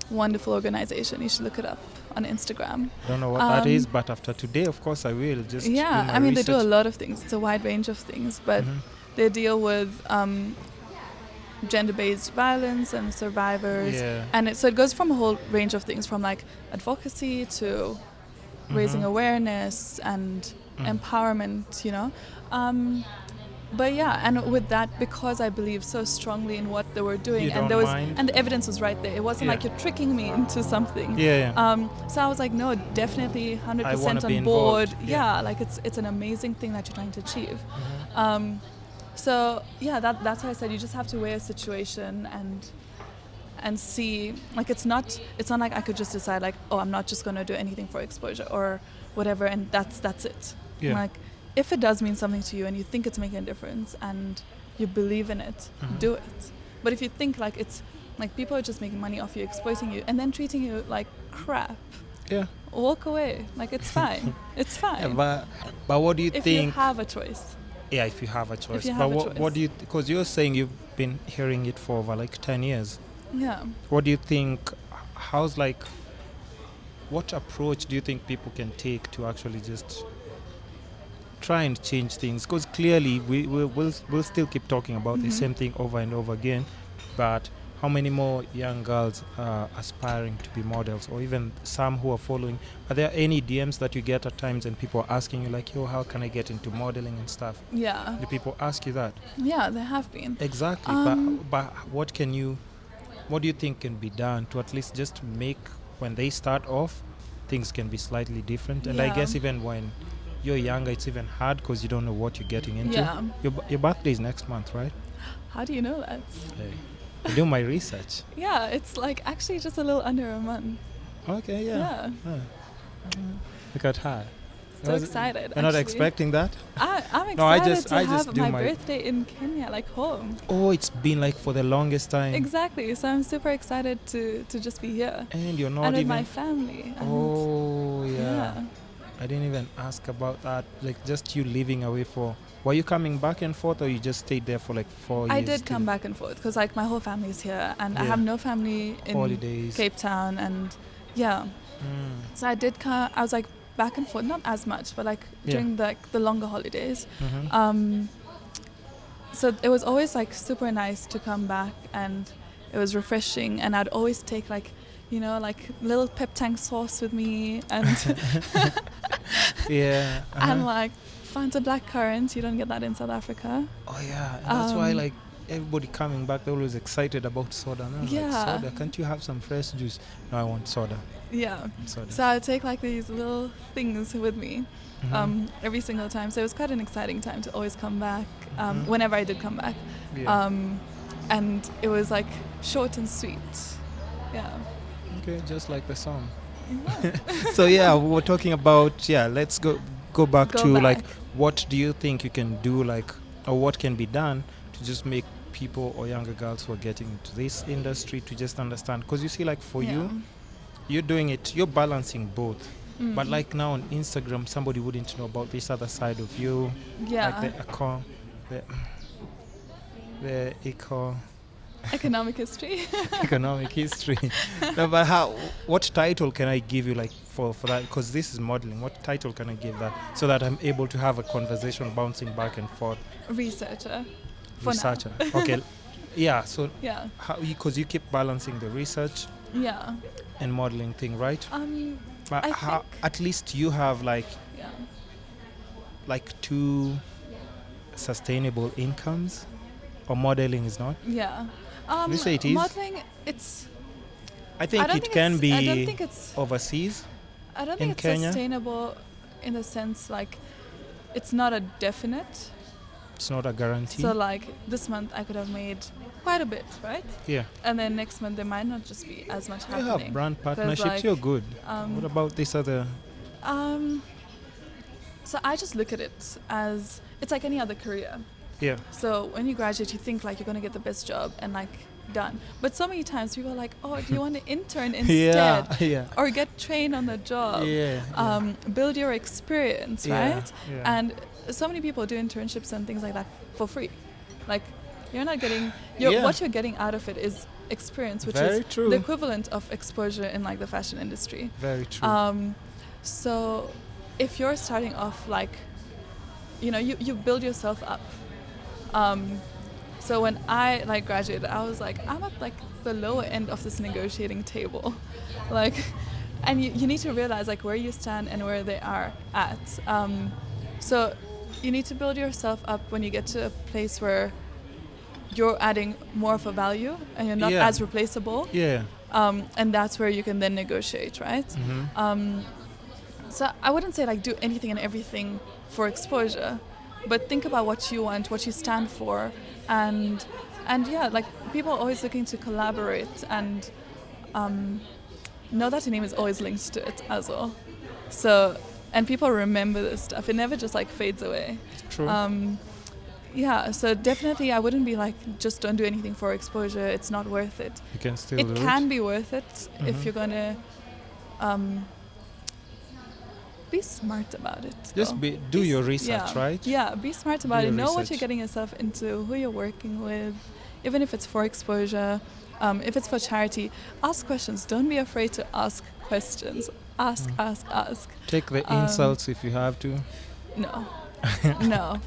Wonderful organization. You should look it up on Instagram. I don't know what that is, but after today, of course, I will just. Yeah, do my I mean, research. they do a lot of things. It's a wide range of things, but they deal with gender-based violence and survivors, and so it goes from a whole range of things, from like advocacy to raising awareness and empowerment, but yeah, and with that, because I believe so strongly in what they were doing, and the evidence was right there. It wasn't like you're tricking me into something. So I was like, no, definitely 100% on board. Yeah, like it's an amazing thing that you're trying to achieve. So yeah, that's why I said you just have to weigh a situation and see, like, it's not like I could just decide like, oh, I'm not just going to do anything for exposure or whatever, and that's it. Like, if it does mean something to you and you think it's making a difference and you believe in it, do it. But if you think like it's like people are just making money off you, exploiting you, and then treating you like crap, walk away. Like, it's fine. It's fine. But what do you think? If you have a choice. Yeah, if you have a choice. But what do you? Because you're saying you've been hearing it for over like 10 years. Yeah. What do you think? What approach do you think people can take to actually just try and change things? Because clearly we'll still keep talking about the same thing over and over again, but how many more young girls are aspiring to be models, or even some who are following? Are there any DMs that you get at times and people are asking you like, yo, how can I get into modeling and stuff? Yeah. Do people ask you that? Yeah, there have been. Exactly. But what do you think can be done to at least just make, when they start off, things can be slightly different? And I guess even when you're younger, it's even hard because you don't know what you're getting into. Yeah. Your birthday is next month, right? How do you know that? Hey, I do my research. Yeah, it's like actually just a little under a month. Okay, yeah. Look at her. So excited. You're not actually. expecting that? I'm excited No, I just have do my my birthday in Kenya, like home. Oh, it's been like for the longest time. Exactly. So I'm super excited to just be here. And you're not and with even. my family. And Oh, yeah. yeah. I didn't even ask about that. Like, just you living away for. Were you coming back and forth, or you just stayed there for like 4 years? I did come back and forth because like my whole family is here, and I Yeah. have no family in Holidays. Capetown, and yeah. So I did come. I was like back and forth, not as much, but like during the longer holidays. So it was always like super nice to come back, and it was refreshing, and I'd always take like, you know, like little pep tank sauce with me, and Yeah. and like Fanta blackcurrant. You don't get that in South Africa. Oh yeah, and that's why like everybody coming back, they're always excited about soda. And I'm like, soda? Can't you have some fresh juice? No, I want soda. Yeah. Soda. So I would take like these little things with me every single time. So it was quite an exciting time to always come back whenever I did come back. Yeah. And it was like short and sweet. Yeah. Okay, just like the song. Yeah. So yeah, we were talking about let's go back to back. like what do you think you can do, like, or what can be done to just make people or younger girls who are getting into this industry to just understand, because you see, like for you, you're doing it, you're balancing both. But like now on Instagram, somebody wouldn't know about this other side of you. Yeah. Like the economic history. economic history. No, but what title can I give you, like for that? Because this is modeling. What title can I give that so that I'm able to have a conversation bouncing back and forth? Researcher. Researcher. Okay. Yeah. So yeah. Because you keep balancing the research. Yeah. And modeling thing, right? But I think at least you have like two sustainable incomes, or modeling is not? Yeah. You say it is? Modeling, it's... I don't think be it's overseas. I don't think in it's Kenya? sustainable in the sense like it's not a definite. It's not a guarantee. So like this month I could have made quite a bit, right? Yeah. And then next month there might not just be as much happening. You have brand partnerships, like, you're good. What about this other? So I just look at it as it's like any other career. Yeah. So when you graduate, you think like you're gonna get the best job and like done. But so many times people are like, oh, do you want to intern instead? Yeah. Or get trained on the job? Yeah. Build your experience, right? Yeah. And so many people do internships and things like that for free. Like you're not getting what you're getting out of it is experience, which Very is true. the equivalent of exposure in like the fashion industry. Very true. So if you're starting off like, you build yourself up. So when I like graduated, I was like, I'm at like the lower end of this negotiating table, like, and you need to realize like where you stand and where they are at. So you need to build yourself up when you get to a place where you're adding more of a value and you're not as replaceable. Yeah. And that's where you can then negotiate, right? So I wouldn't say like do anything and everything for exposure, but think about what you want, what you stand for, and like people are always looking to collaborate and know that your name is always linked to it as well. So, and people remember this stuff. It never just like fades away. True. So definitely I wouldn't be like, just don't do anything for exposure. It's not worth it. You can still It can be worth it if you're going to be smart about it. Just do your research, right? Yeah, be smart about it. Know research. what you're getting yourself into, who you're working with, even if it's for exposure, if it's for charity. Ask questions. Don't be afraid to ask questions. Ask. Take the insults if you have to. No. No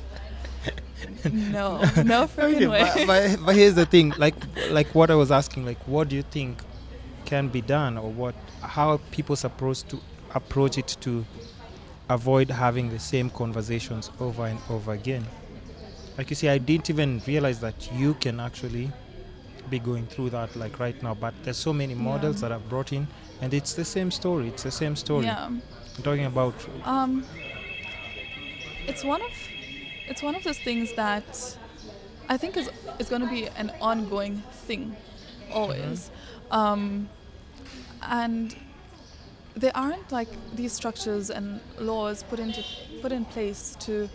freaking way. But here's the thing, like what I was asking, like what do you think can be done, or how are people supposed to approach it to avoid having the same conversations over and over again? Like you see, I didn't even realize that you can actually be going through that like right now, but there's so many models that I've brought in, and it's the same story. Yeah. I'm talking about it's one of those things that I think is going to be an ongoing thing always. And there aren't like these structures and laws put in place to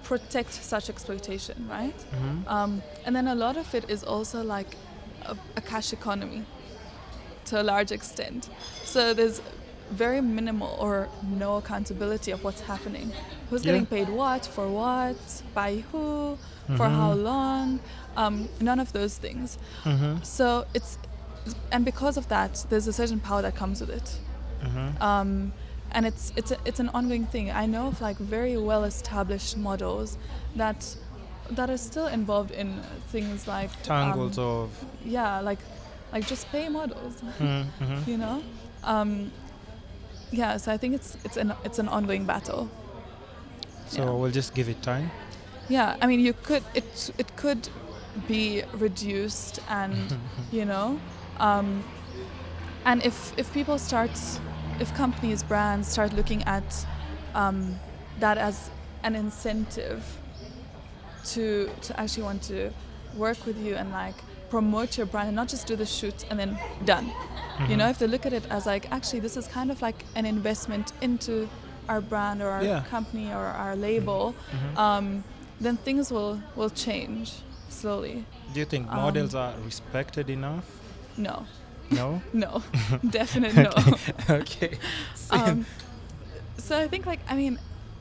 protect such exploitation, right? And then a lot of it is also like a cash economy to a large extent. So there's very minimal or no accountability of what's happening. Who's getting paid what, for what, by who, for how long, none of those things. So and because of that, there's a certain power that comes with it. And it's an ongoing thing. I know of like very well established models that are still involved in things like tangles of like just pay models, you know. So I think it's an ongoing battle. So we'll just give it time. Yeah, I mean, it could be reduced, and you know, and if people if companies, brands start looking at that as an incentive to actually want to work with you and like promote your brand and not just do the shoot and then done. You know, if they look at it as like, actually this is kind of like an investment into our brand or our company or our label, then things will change slowly. Do you think models are respected enough? No. No? No, definitely no. Okay. So I think, like, I mean,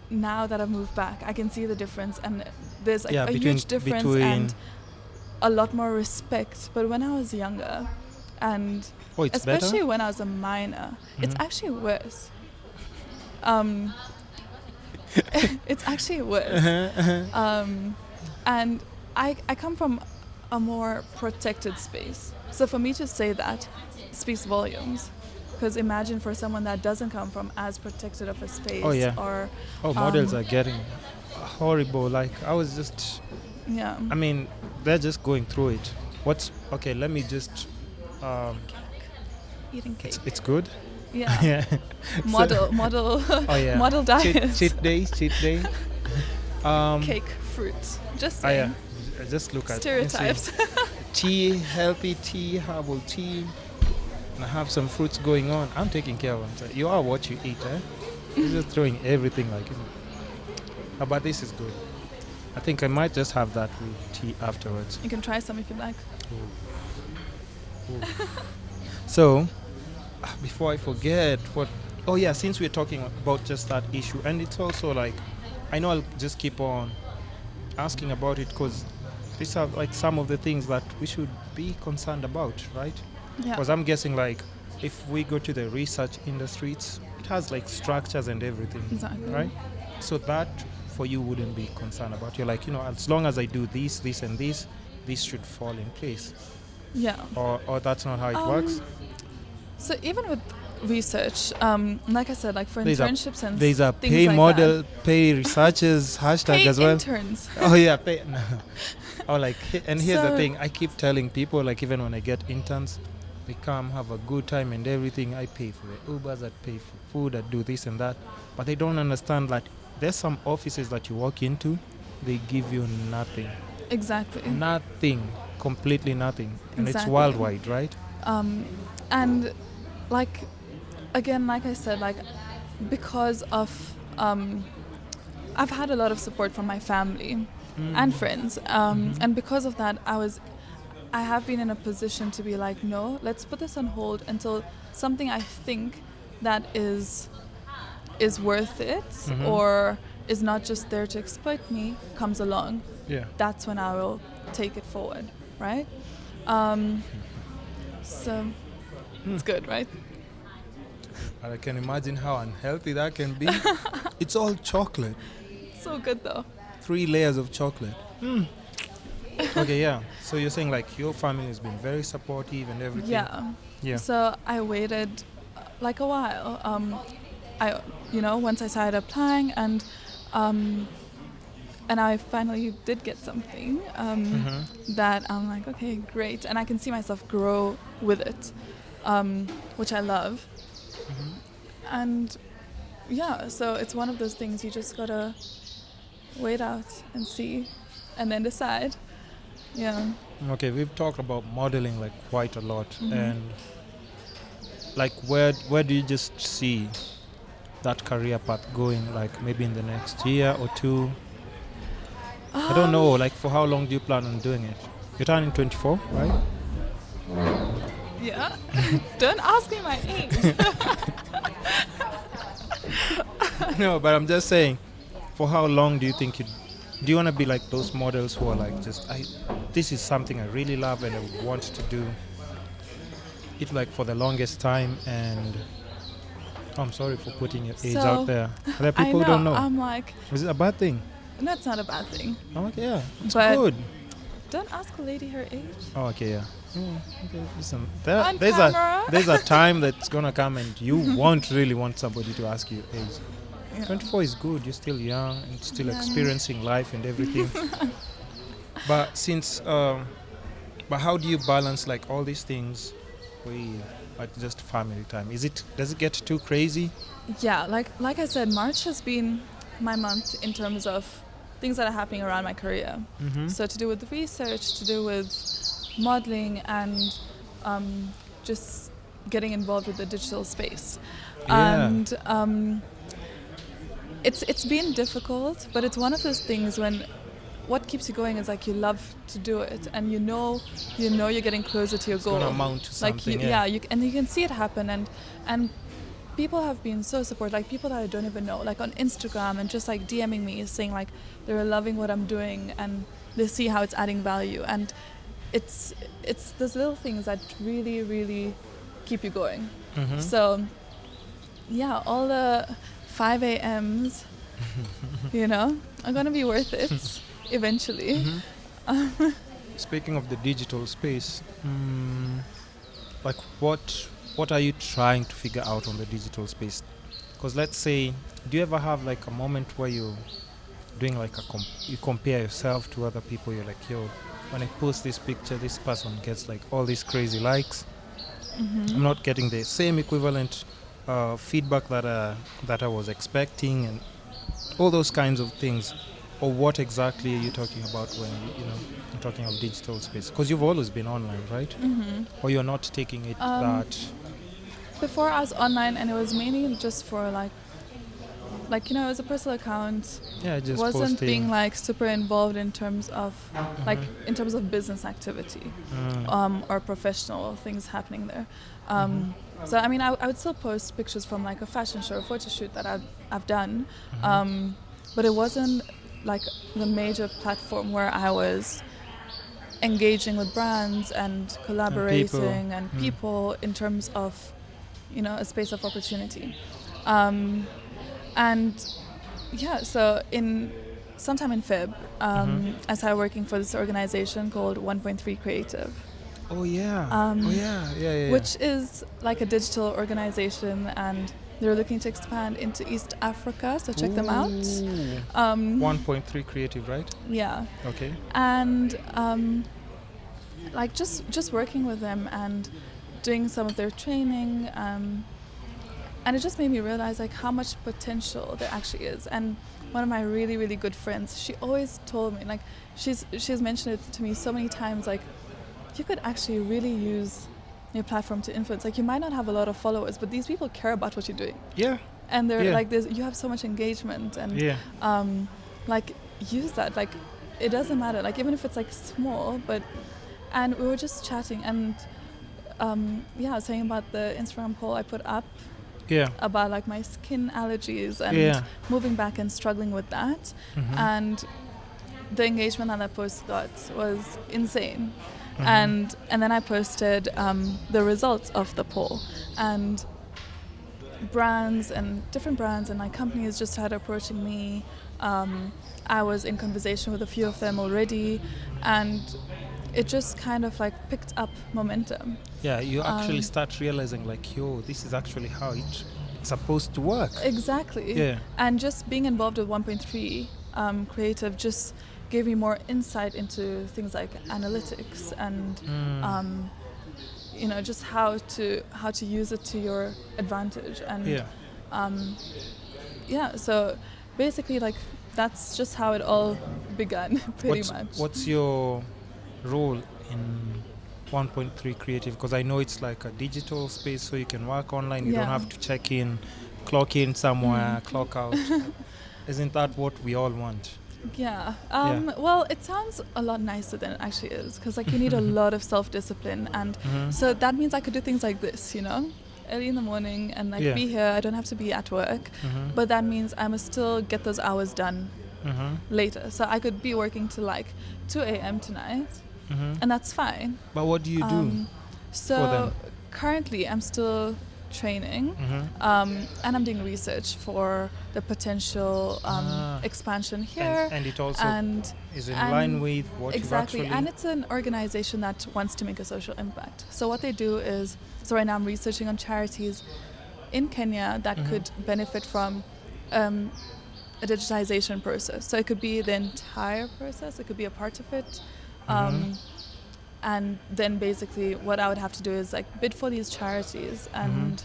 now that I've moved back, I can see the difference, and there's like a huge difference and a lot more respect. But when I was younger, and especially better? when I was a minor, it's actually worse. It's actually worse. And I come from a more protected space. So for me to say that speaks volumes. Because imagine for someone that doesn't come from as protected of a space. Models are getting horrible. Like, I was just... Yeah. I mean, they're just going through it. Let me just... Eating cake. It's good? Yeah. Model diet. Cheat day. Cake, fruit. Just saying. Just look at stereotypes. Tea, healthy tea, herbal tea. And I have some fruits going on. I'm taking care of them. So you are what you eat, eh? You're just throwing everything like it. But this is good. I think I might just have that with tea afterwards. You can try some if you like. Ooh. So, before I forget, since we're talking about just that issue, and it's also like, I know I'll just keep on asking about it because these are like some of the things that we should be concerned about, right? Yeah. Because I'm guessing like if we go to the research industry, it has like structures and everything, exactly. Right? So that for you wouldn't be concerned about. You're like, as long as I do this, and this should fall in place. Yeah. Or that's not how it works. So even with research, like I said, like for internships and there's a things pay like model, that. pay researchers hashtag pay as well. Interns. Oh yeah, pay. No. Here's the thing. I keep telling people, like even when I get interns, they come have a good time and everything. I pay for the Ubers, I pay for food, I do this and that, but they don't understand that there's some offices that you walk into, they give you nothing. Exactly. Nothing, completely nothing, and it's worldwide, right? And like, again, like I said, like because of I've had a lot of support from my family and friends, and because of that, I have been in a position to be like, no, let's put this on hold until something I think that is worth it or is not just there to exploit me comes along. Yeah. That's when I will take it forward, right? So it's good, right? I can imagine how unhealthy that can be. It's all chocolate. So good though. 3 layers of chocolate. Okay, yeah. So you're saying like your family has been very supportive and everything. Yeah. So I waited like a while. Once I started applying and I finally did get something that I'm like, okay, great, and I can see myself grow with it, which I love. And so it's one of those things you just gotta wait out and see, and then decide. Yeah. Okay, we've talked about modeling like quite a lot, and like where do you just see that career path going, like maybe in the next year or two? I don't know, like for how long do you plan on doing it? You're turning 24, right? Yeah. Don't ask me my age. No, but I'm just saying, for how long do you think do you want to be like those models who are like this is something I really love and I would want to do it like for the longest time? And I'm sorry for putting your age out there. There are people who don't know. I'm like, Is it a bad thing? no, it's not a bad thing. Oh, okay, yeah, it's But good. don't ask a lady her age. Oh, okay, yeah. Okay, listen, On there's camera. there's a time that's gonna come and you won't really want somebody to ask you your age. Yeah. 24 is good. You're still young and still Yeah. experiencing life and everything. But but how do you balance like all these things with like just family time? Does it get too crazy? Yeah, like I said, March has been my month in terms of things that are happening around my career. Mm-hmm. So to do with research, to do with modeling, and just getting involved with the digital space. Yeah. And it's been difficult, but it's one of those things when what keeps you going is like you love to do it, and you know you're getting closer to your It's goal. gonna amount to something. And you can see it happen, and people have been so supportive, like people that I don't even know, like on Instagram, and just like DMing me saying like they're loving what I'm doing and they see how it's adding value, and it's those little things that really, really keep you going. Mm-hmm. So yeah, all the 5 a.m.s, are gonna be worth it eventually. Mm-hmm. Speaking of the digital space, like what are you trying to figure out on the digital space? Because let's say, do you ever have like a moment where you're doing like you compare yourself to other people? You're like, yo, when I post this picture, this person gets like all these crazy likes. Mm-hmm. I'm not getting the same equivalent feedback that I was expecting, and all those kinds of things. Or what exactly are you talking about when you're talking of digital space? Because you've always been online, right? Mm-hmm. Or you're not taking it that... Before I was online, and it was mainly just for like it was a personal account. Yeah, just wasn't posting. being like super involved in terms of Mm-hmm. in terms of business activity or professional things happening there. So I mean, I would still post pictures from like a fashion show or photo shoot that I've done, but it wasn't like the major platform where I was engaging with brands and collaborating and people in terms of a space of opportunity. And yeah, so sometime in Feb, I started working for this organization called 1.3 Creative. Oh yeah. Yeah. Which is like a digital organization, and they're looking to expand into East Africa, so check them out. 1.3 Creative, right? Yeah. Okay. And like just working with them and doing some of their training, and it just made me realize like how much potential there actually is. And one of my really, really good friends, she always told me, like she's mentioned it to me so many times, like you could actually really use your platform to influence. Like you might not have a lot of followers, but these people care about what you're doing. Yeah. And they're like, you have so much engagement, and like use that. Like it doesn't matter, like even if it's like small, and we were just chatting, and saying about the Instagram poll I put up about like my skin allergies and moving back and struggling with that. And the engagement that post got was insane. And then I posted the results of the poll, and different brands and like companies just started approaching me. I was in conversation with a few of them already, and it just kind of like picked up momentum. Yeah, you actually start realizing like, yo, this is actually how it's supposed to work. Exactly. Yeah. And just being involved with 1.3 Creative just gave me more insight into things like analytics and just how to use it to your advantage. And so basically like that's just how it all began pretty much. What's your role in 1.3 creative? Because I know it's like a digital space, so you can work online. You don't Yeah. have to check in, clock in somewhere, clock out. Isn't that what we all want? Yeah. Yeah. Well, it sounds a lot nicer than it actually is, because like you need a lot of self-discipline, and so that means I could do things like this, early in the morning and like Yeah. be here. I don't have to be at work, but that means I must still get those hours done later. So I could be working till like 2 a.m. tonight, and that's fine. But what do you do? So for them? currently I'm still training, and I'm doing research for the potential expansion here. And it also and is in line with what exactly, you've actually... and it's an organization that wants to make a social impact. So what they do is, so right now I'm researching on charities in Kenya that could benefit from a digitization process. So it could be the entire process, it could be a part of it. And then basically what I would have to do is like bid for these charities and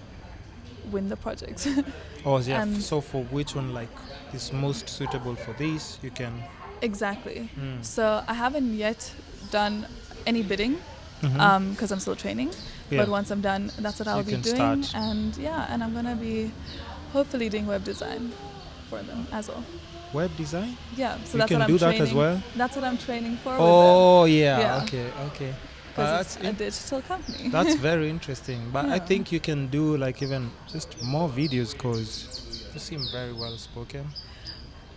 win the project. Oh, yeah. So for which one like is most suitable for this, you can... Exactly. So I haven't yet done any bidding because I'm still training. Yeah. But once I'm done, that's what I'll be doing. Start. And I'm going to be hopefully doing web design for them as well. Web design? Yeah, so you that's can what I'm do training. that as well? That's what I'm training for. Oh, with them. yeah. Okay. Because it's a digital company. That's very interesting. But I Yeah. think you can do like even just more videos because you seem very well spoken.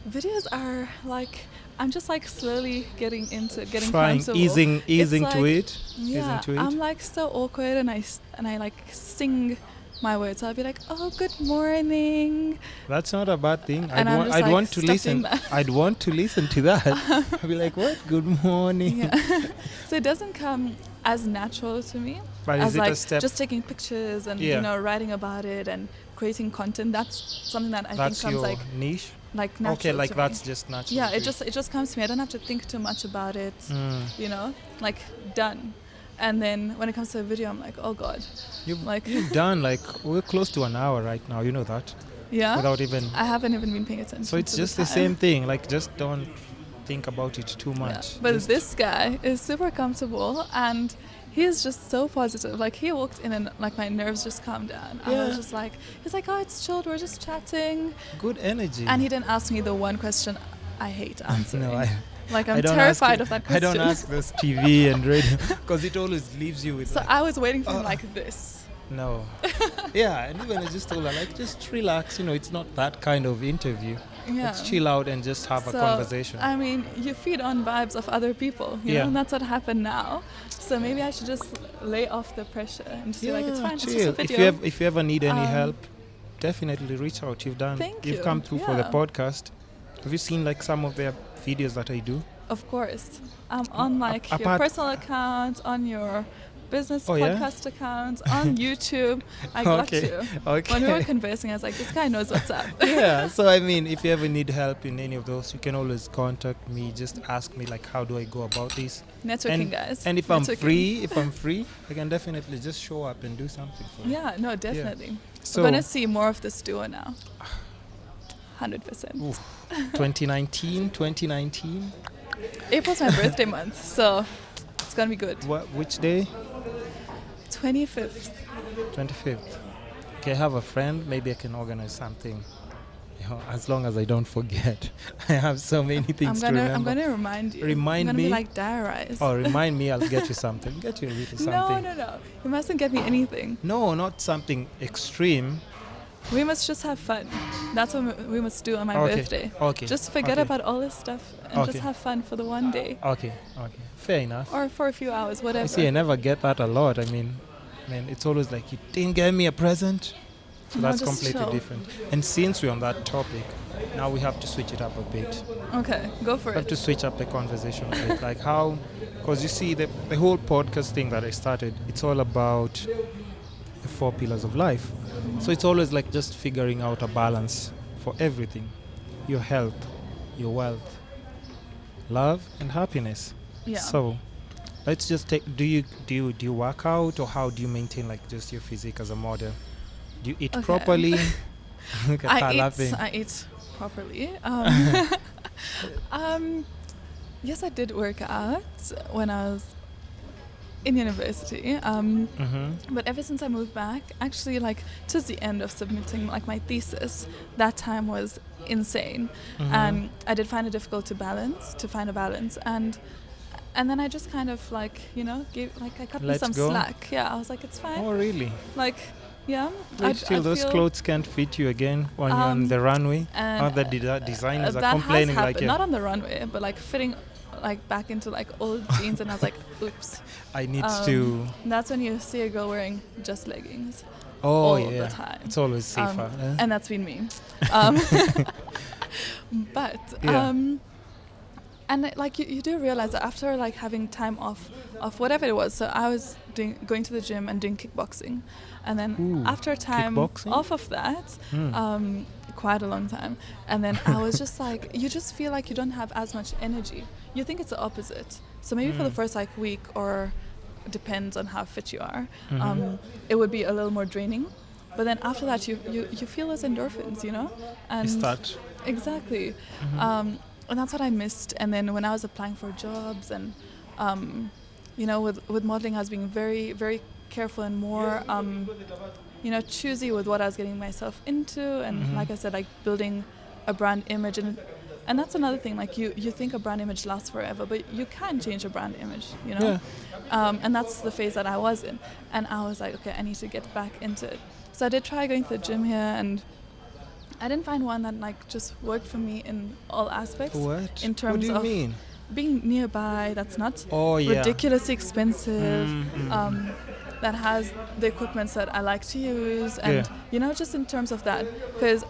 Videos are like, I'm just like slowly getting Trying, comfortable. easing It's to like, it. Yeah, Easing to it. I'm like so awkward, and I like sing my words. So I'll be like, oh, good morning. That's not a bad thing. And I'm just, I'd like, want to stuck listen. doing that. I'd want to listen to that. I'd be like, what? Good morning. Yeah. So it doesn't come as natural to me But as is it like a step? just taking pictures and writing about it and creating content. That's something that I That's think comes your niche? like natural. Okay, like to that's me. just natural. Yeah, to it just comes to me. I don't have to think too much about it. Like done. And then when it comes to a video, I'm like, oh god. You've done like we're close to an hour right now. You know that. Yeah. Without even. I haven't even been paying attention. So it's to just the the time. same thing. Like just don't think about it too much. Yeah. But Just this guy is super comfortable and he's just so positive. Like he walked in and like my nerves just calmed down. I was just like, he's like, oh, it's chilled. We're just chatting. good energy. And he didn't ask me the one question I hate answering. No, like I I'm don't terrified ask of that question. I don't ask this TV and radio because it always leaves you with. So like, I was waiting for him like this. no. Yeah, and even I just told her like just relax. It's not that kind of interview. Yeah. Let's chill out and just have a conversation. I mean, you feed on vibes of other people, you know, and that's what happened now. So maybe I should just lay off the pressure and just be like, it's fine, chill. it's just a video. If you ever need any help, definitely reach out. You've you. come through for the Yeah. podcast. Have you seen like some of their videos that I do? Of course. On like your apart- personal account, on your business Oh, yeah? podcast account, on YouTube. I got you. Okay. When we were conversing, I was like, this guy knows what's up. Yeah, so I mean, if you ever need help in any of those, you can always contact me. Just ask me like, how do I go about this? Networking, guys. And if I'm free, I can definitely just show up and do something for you. Yeah, no, definitely. So We're gonna see more of this duo now. 100%. 2019. April's my birthday month, so it's gonna be good. Which day? 25th. 25th. Okay, I have a friend. Maybe I can organize something. As long as I don't forget. I have so many things to remember. I'm gonna remind you. Remind I'm gonna me. be like diarize. Oh, remind me. I'll get you something. Get you a little something. No. You mustn't get me anything. No, not something extreme. We must just have fun. That's what we must do on my birthday. Okay. Just forget about all this stuff and just have fun for the one day. Okay. Fair enough. Or for a few hours, whatever. I see. I never get that a lot. I mean, it's always like you didn't get me a present. So that's completely different. And since we're on that topic, now we have to switch it up a bit. Okay, go for it. We have to switch up the conversation a bit. Like how, because you see the whole podcast thing that I started, it's all about the 4 pillars of life. So it's always like just figuring out a balance for everything. Your health, your wealth, love and happiness. Yeah. So let's just take, do you work out, or how do you maintain like just your physique as a model? Do you eat properly? Look at her laughing. I eat properly. Yes, I did work out when I was in university. But ever since I moved back, actually, like towards the end of submitting like my thesis, that time was insane, and I did find it difficult to find a balance, and then I just kind of like I cut me some slack. Yeah, I was like, it's fine. Oh, really? Like, yeah. Wait till those clothes can't fit you again when you're on the runway. Or the designers are complaining like not on the runway, but like fitting like back into like old jeans, and I was like, oops. I need to. That's when you see a girl wearing just leggings. All the time. It's always safer. And that's been me. But and like you do realize that after like having time off whatever it was, so I was going to the gym and doing kickboxing, and then after time off of that, quite a long time, and then I was just like, you just feel like you don't have as much energy. You think it's the opposite. So maybe for the first like week, or depends on how fit you are, it would be a little more draining, but then after that you feel those endorphins, and you start. Exactly. And that's what I missed. And then when I was applying for jobs, and with modeling, I was being very, very careful and more choosy with what I was getting myself into, and like I said, like building a brand image, and that's another thing. Like you think a brand image lasts forever, but you can change a brand image, and that's the phase that I was in, and I was like, okay, I need to get back into it. So I did try going to the gym here, and I didn't find one that like just worked for me in all aspects. What? In terms what do you of mean? Being nearby, that's not ridiculously expensive, that has the equipment that I like to use, and just in terms of that, because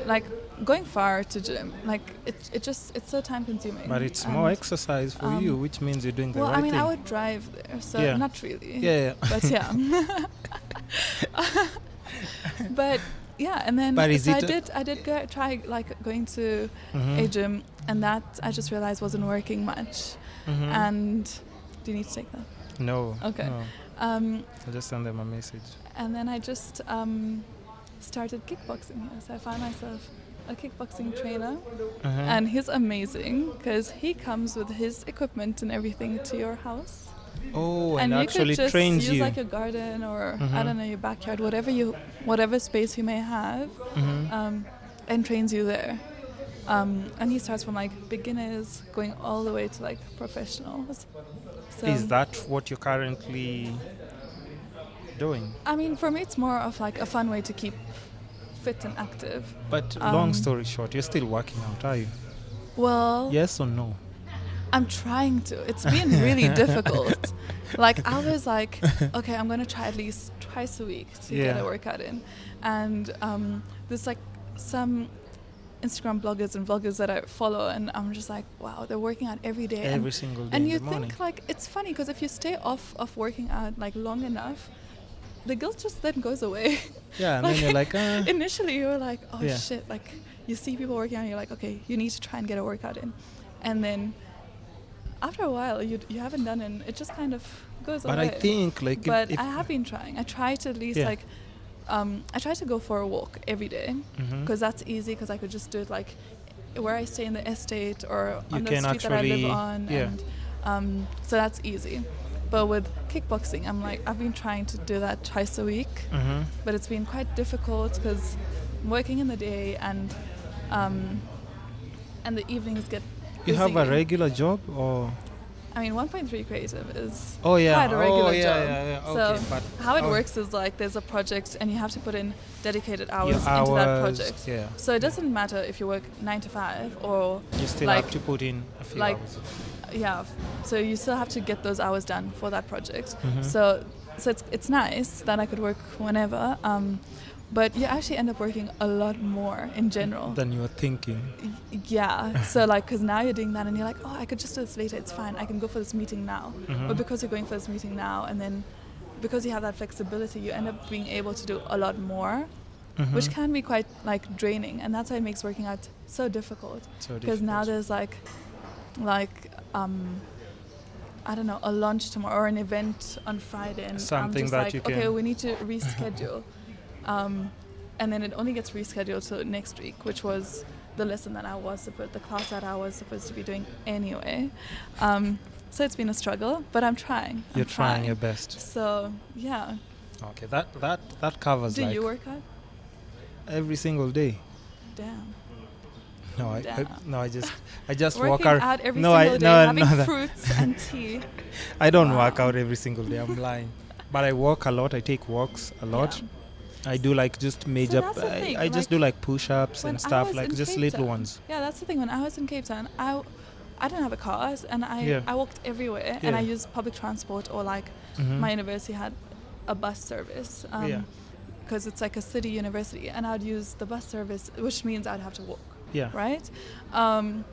like going far to gym, like it's so time consuming. But it's more exercise for you, which means you're doing the right thing. Well, I mean, I would drive there, so not really. Yeah. But yeah. But yeah, and then but so I did try like going to a gym, and that I just realized wasn't working much. And do you need to take that? No. Okay. No. I'll just send them a message. And then I just started kickboxing here. So I found myself a kickboxing trainer, and he's amazing because he comes with his equipment and everything to your house. Oh, and actually trains you. You could just use like your garden, or I don't know, your backyard, whatever space you may have, and trains you there. And he starts from like beginners going all the way to like professionals. So is that what you're currently doing? I mean, for me, it's more of like a fun way to keep fit and active. But long story short, you're still working out, are you? Well, yes or no? I'm trying to. It's been really difficult. Like I was like, okay, I'm gonna try at least twice a week to get a workout in, and there's like some Instagram bloggers and vloggers that I follow, and I'm just like, wow, they're working out every day, every single day. And you in the morning. think like it's funny because if you stay off of working out like long enough, the guilt just then goes away. Yeah, and like, then you're like, initially you're like, oh shit, like you see people working out, and you're like, okay, you need to try and get a workout in, and then after a while you haven't done it, and it just kind of goes away. But I think like, but I have been trying. I try to at least like. I try to go for a walk every day because that's easy, because I could just do it like where I stay in the estate or on the street that I live on, and so that's easy. But with kickboxing, I've been trying to do that twice a week, but it's been quite difficult because I'm working in the day, and the evenings get busy. You have a regular job, or? I mean, 1.3 Creative is quite a regular job. Yeah. Okay, so but how it works is like there's a project, and you have to put in dedicated hours into that project. Yeah. So it doesn't matter if you work 9 to 5 or you still have to put in a few hours. Yeah. So you still have to get those hours done for that project. So it's nice that I could work whenever. But you actually end up working a lot more in general than you were thinking. Yeah. So like, because now you're doing that, and you're like, oh, I could just do this later. It's fine. I can go for this meeting now. But because you're going for this meeting now, and then because you have that flexibility, you end up being able to do a lot more, which can be quite like draining. And that's why it makes working out so difficult. Because now there's like I don't know, a lunch tomorrow or an event on Friday, and something I'm just that like, you can. Okay, we need to reschedule. And then it only gets rescheduled to next week, which was the lesson that the class that I was supposed to be doing anyway. So it's been a struggle, but I'm trying. You're trying your best. So yeah. Okay, that covers. Do like you work out? every single day? Damn. No, I just Working walk out. out every No, single day, having that- fruits and tea. I don't Wow. work out every single day. I'm lying. But I walk a lot. I take walks a lot. Yeah. I do like just major. that's the thing, I just like, do like push-ups when and I stuff, was like in just Cape little Town- ones. Yeah, that's the thing. When I was in Cape Town, I didn't have a car, and I walked everywhere, and I Yeah. used public transport, or like Mhm. my university had a bus service. Yeah. Because it's like a city university, and I'd use the bus service, which means I'd have to walk, Yeah. right? And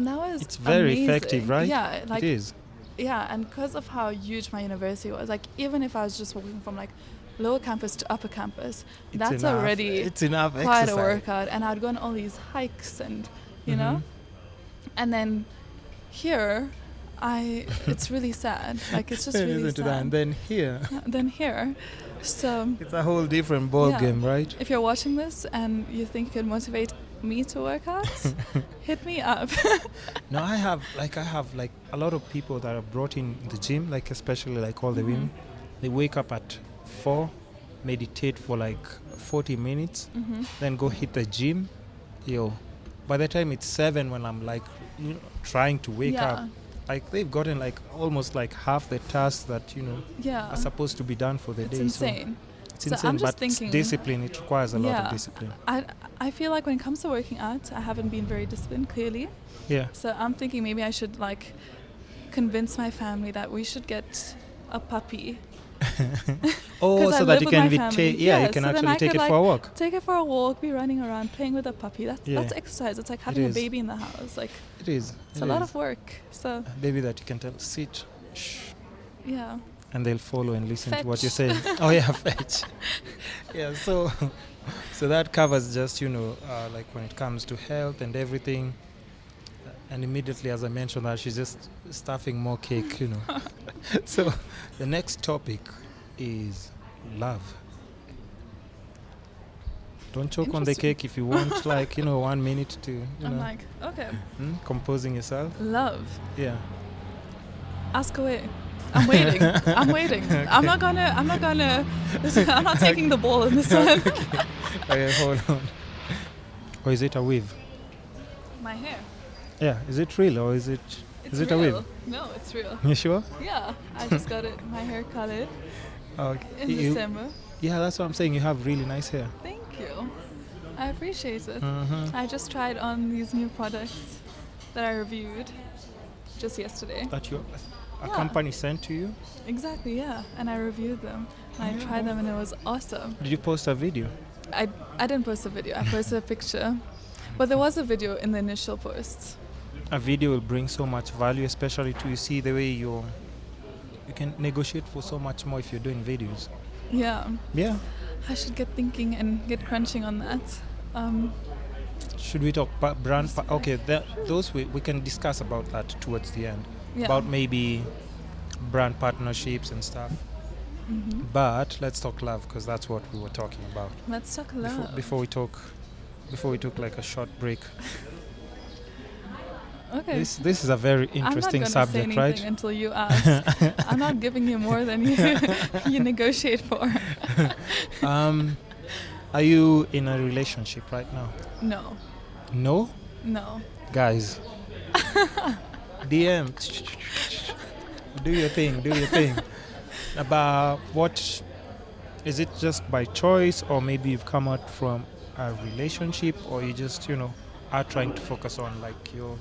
that was It's very amazing. effective, right? Yeah, like it is. yeah, and because of how huge my university was, like even if I was just walking from like lower campus to upper campus, It's that's enough. already It's enough quite exercise. a workout. And I'd go on all these hikes, and you know, Mhm. and then here, it's really sad. Like it's just really Listen to that. And sad. then here, Then here, so it's a whole different ball Yeah. game, right? if you're watching this and you think you can motivate me to work out, hit me up. No, I have like a lot of people that are brought in the gym, like especially like all the women. They wake up at 4, meditate for like 40 minutes, then go hit the gym. By the time it's 7, when I'm like trying to wake up, like they've gotten like almost like half the tasks that Yeah, are supposed to be done for the it's day. insane. So it's So insane, I'm just but thinking- it's discipline. It requires a lot Yeah. of discipline. I feel like when it comes to working out, I haven't been very disciplined, clearly. Yeah. So I'm thinking maybe I should like convince my family that we should get a puppy. Oh, 'Cause I so live that you with can my be family. you Yeah, can so then actually I take could, it like, for a walk. Take it for a walk, be running around, playing with a puppy. That's Yeah. exercise. It's like having a is. baby in the house. Like It is. it's a lot of work. So Baby that you can tell, sit, shh, yeah. and they'll follow and listen to what you're Fetch. saying. Oh yeah, fetch. Yeah, so that covers just like when it comes to health and everything. And immediately, as I mentioned, that she's just stuffing more cake. So the next topic is love. Don't choke on the Interesting. cake if you want, like 1 minute to I'm like, okay, composing yourself. love. Yeah. Ask away. I'm waiting. I'm waiting. I'm not gonna. I'm not taking the ball in this one. Okay, hold on. Or is it a weave? My hair. Yeah, is it real or is it It's is it real. a weave? No, it's real. You sure? Yeah, I just got it. My hair colored Okay. in December. Yeah, that's what I'm saying. You have really nice hair. Thank you. I appreciate it. Mm-hmm. I just tried on these new products that I reviewed just yesterday. That a Yeah. company sent to you? Exactly, yeah. And I reviewed them. And I tried them and it was awesome. Did you post a video? I didn't post a video. I posted a picture. But there was a video in the initial post. A video will bring so much value, especially to you see the way you can negotiate for so much more if you're doing videos. Yeah. Yeah. I should get thinking and get crunching on that. Should we talk brand? Okay, those we can discuss about that towards the end. Yeah. About maybe brand partnerships and stuff. Mm-hmm. But let's talk love, because that's what we were talking about. Let's talk love. Before we took like a short break. Okay. This is a very interesting I'm not gonna subject, say anything right? until you ask. I'm not giving you more than you negotiate for. Are you in a relationship right now? No. No? No. Guys. DM. Do your thing. About what is it, just by choice, or maybe you've come out from a relationship, or you just, are trying to focus on like your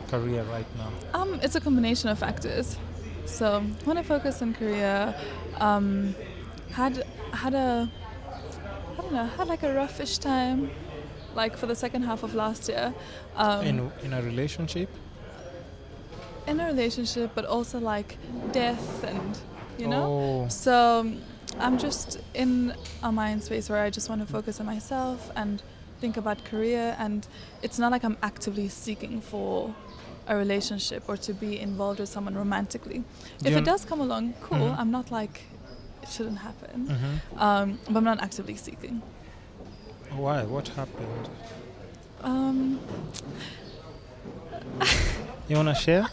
career right now? It's a combination of factors. So when I focused on career, had like a roughish time, like for the second half of last year. In a relationship? In a relationship, but also like death and Oh. So I'm just in a mind space where I just want to focus on myself and think about career, and it's not like I'm actively seeking for a relationship or to be involved with someone romantically. If it does come along, cool. Mhm. I'm not like it shouldn't happen, Mm-hmm. but I'm not actively seeking. Why? What happened? Um, You wanna share?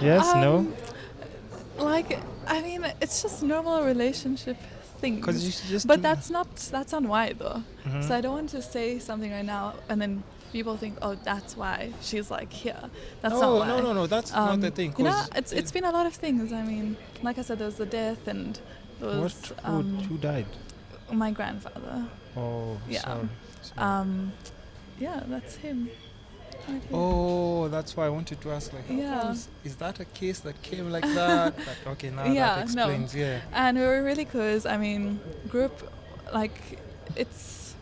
Yes, no? Like, I mean, it's just normal relationship things. 'Cause you should just But do- that's not why though. Mhm. So I don't want to say something right now and then people think, oh, that's why she's like here. That's not why. No, that's not the thing. You know, 'Cause it's been a lot of things. I mean, like I said, there was the death and there was who died? my grandfather. Oh, Yeah. sorry. Yeah, that's him. Right here. Oh, that's why I wanted to ask. Like, how Yeah. comes, is that a case that came like that? Okay, now Yeah, that explains. Yeah. And we were really close. I mean, grew up like it's.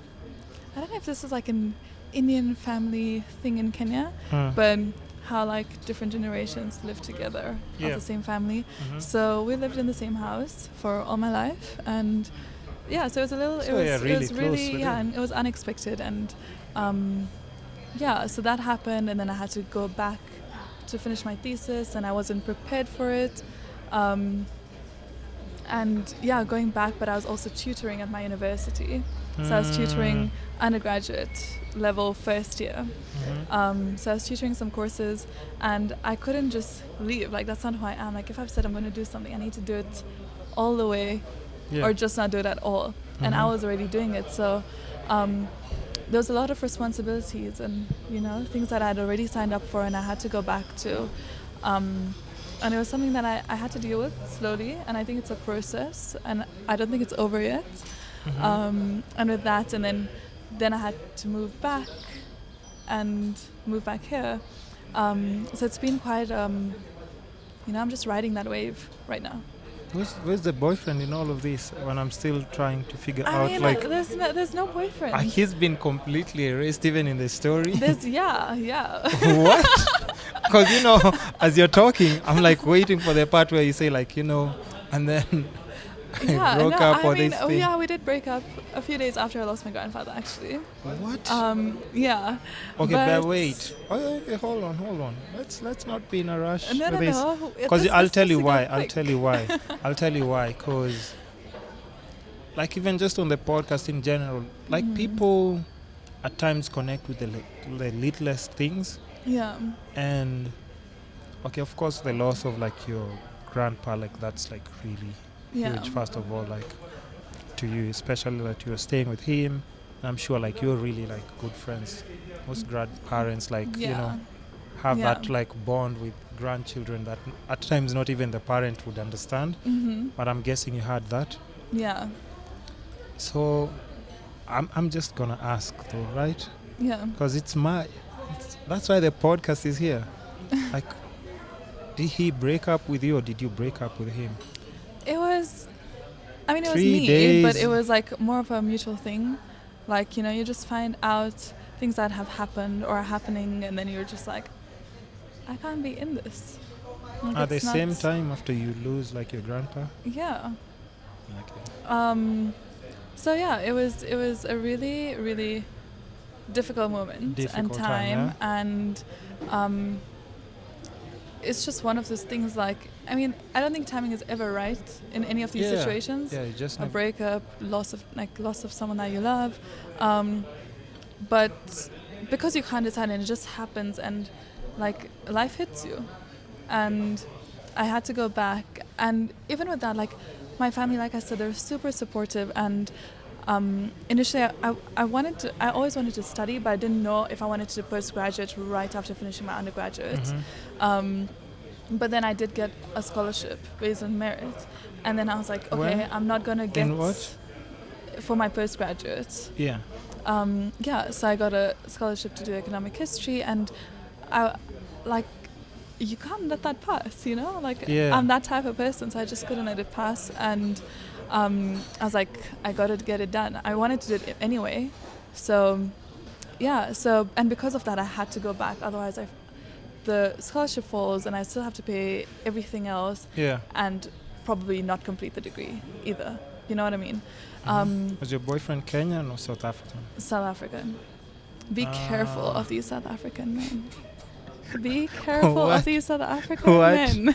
I don't know if this is like an Indian family thing in Kenya, but how like different generations live together of the same family. Mhm. So we lived in the same house for all my life, and yeah, so it was a little. So it was close really with yeah, him. and it was unexpected, and yeah, so that happened, and then I had to go back to finish my thesis, and I wasn't prepared for it. And yeah, going back, but I was also tutoring at my university. So I was tutoring undergraduate level first year. So I was tutoring some courses, and I couldn't just leave. Like, that's not who I am. Like, if I've said I'm going to do something, I need to do it all the way, or just not do it at all. And I was already doing it. So there was a lot of responsibilities and, you know, things that I had already signed up for and I had to go back to. And it was something that I had to deal with slowly, and I think it's a process, and I don't think it's over yet. And with that, and then I had to move back here. So it's been quite, you know, I'm just riding that wave right now. Where's the boyfriend in all of this? When I'm still trying to figure I out, mean, like, there's no boyfriend. he's been completely erased even in the story. Yeah. What? Because, you know, as you're talking, I'm like waiting for the part where you say, like, you know, and then Yeah, broke up or this oh thing. yeah, we did break up a few days after I lost my grandfather, actually. What? Yeah. Okay, but but wait. Okay, hold on. Let's not be in a rush No, with no, this. no. Because I'll tell you why. I'll I'll tell you why. Because, like, even just on the podcast in general, like, people at times connect with the littlest things. Yeah. And, okay, of course, the loss of, like, your grandpa, like, that's, like, really huge, first of all, like, to you, especially that you're staying with him. I'm sure, like, you're really, like, good friends. Most grandparents, like, you know, have that, like, bond with grandchildren that at times not even the parent would understand. But I'm guessing you had that. Yeah. So I'm just gonna ask though, right? Yeah. Because that's why the podcast is here. Like, did he break up with you or did you break up with him? It was 3 me, days. but it was like more of a mutual thing. Like, you know, you just find out things that have happened or are happening, and then you're just like, I can't be in this. Like, At the it's same not- time after you lose, like, your grandpa? Yeah. Okay. So yeah, it was a really, really difficult moment and time, and it's just one of those things. Like, I mean, I don't think timing is ever right in any of these situations. Yeah, you just A never. breakup, loss of someone that you love, but because you can't decide and it just happens, and like life hits you, and I had to go back, and even with that, like, my family, like I said, they're super supportive, and initially I always wanted to study, but I didn't know if I wanted to do postgraduate right after finishing my undergraduate. But then I did get a scholarship based on merit, and then I was like, okay, Where? I'm not gonna get In what? for my postgraduate. Yeah. So I got a scholarship to do economic history, and I like, you can't let that pass, you know? Like, I'm that type of person, so I just couldn't let it pass. And I was like, I got to get it done. I wanted to do it anyway. So, yeah. So, and because of that, I had to go back. Otherwise, the scholarship falls, and I still have to pay everything else. Yeah. And probably not complete the degree either. You know what I mean? Was your boyfriend Kenyan or South African? South African. Be careful of these South African men. Be careful of these South African men.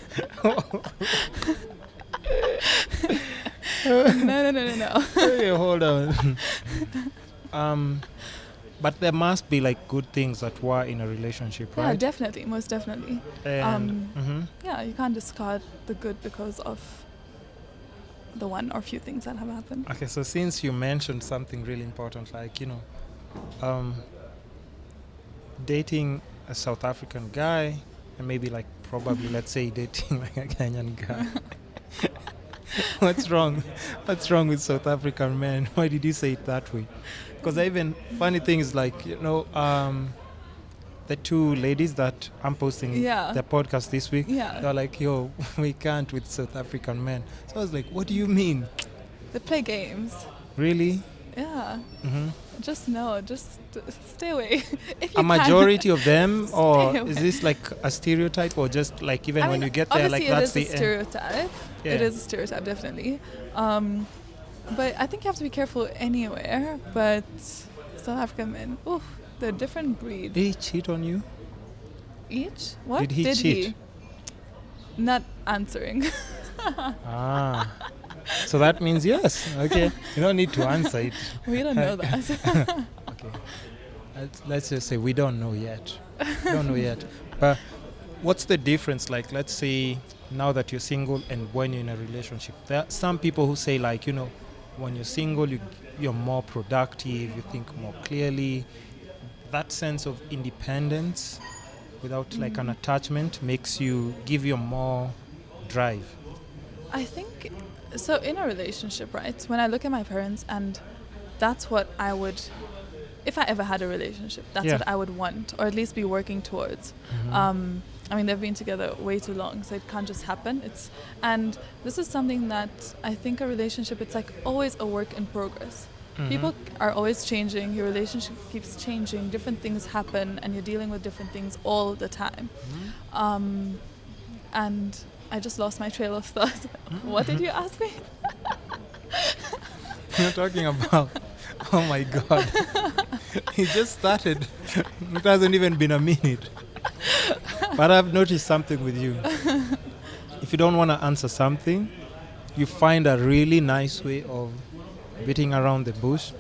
No. Hey, hold on. But there must be like good things that were in a relationship, Yeah, right? definitely, most definitely. And Yeah, you can't discard the good because of the one or few things that have happened. okay, so since you mentioned something really important, like, dating a South African guy and maybe like probably let's say dating like a Kenyan guy. What's wrong? What's wrong with South African men? Why did you say it that way? Because even funny things like, the two ladies that I'm posting the podcast this week, they're like, yo, we can't with South African men. So I was like, what do you mean? They play games. Really? Yeah. Just stay away. If you a majority of them, or away. is this like a stereotype, or just like even when you get there, like that's the end? Stereotype. Yeah. It is a stereotype, definitely. But I think you have to be careful anywhere. But South African men, they're a different breed. Did he cheat on you? Each? What? Did he cheat? He? Not answering. So that means yes. Okay. You don't need to answer it. We don't know that. Okay. Let's just say we don't know yet. We don't know yet. But what's the difference? Like, let's say now that you're single and when you're in a relationship. There are some people who say, like, when you're single, you're more productive, you think more clearly. That sense of independence without like an attachment give you more drive. I think so. In a relationship, right? When I look at my parents, and that's what I would, if I ever had a relationship, that's what I would want, or at least be working towards. I mean, they've been together way too long, so it can't just happen. And this is something that I think a relationship, it's like always a work in progress. People are always changing, your relationship keeps changing, different things happen, and you're dealing with different things all the time. And I just lost my trail of thought. What did you ask me? You're talking about, oh my God. He just started. It hasn't even been a minute. But I've noticed something with you. If you don't want to answer something, you find a really nice way of beating around the bush.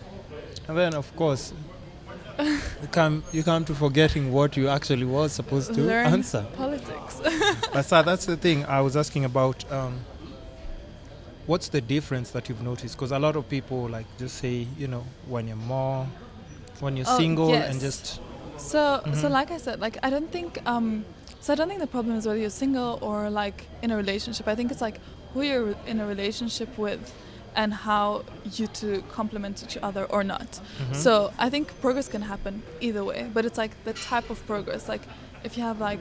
And then, of course, you come to forgetting what you actually was supposed to answer. Politics. But that's the thing I was asking about. What's the difference that you've noticed? Because a lot of people like just say, when you're single and just. So like I said, like I don't think the problem is whether you're single or like in a relationship. I think it's like who you're in a relationship with and how you two complement each other or not. So I think progress can happen either way, but it's like the type of progress. Like if you have like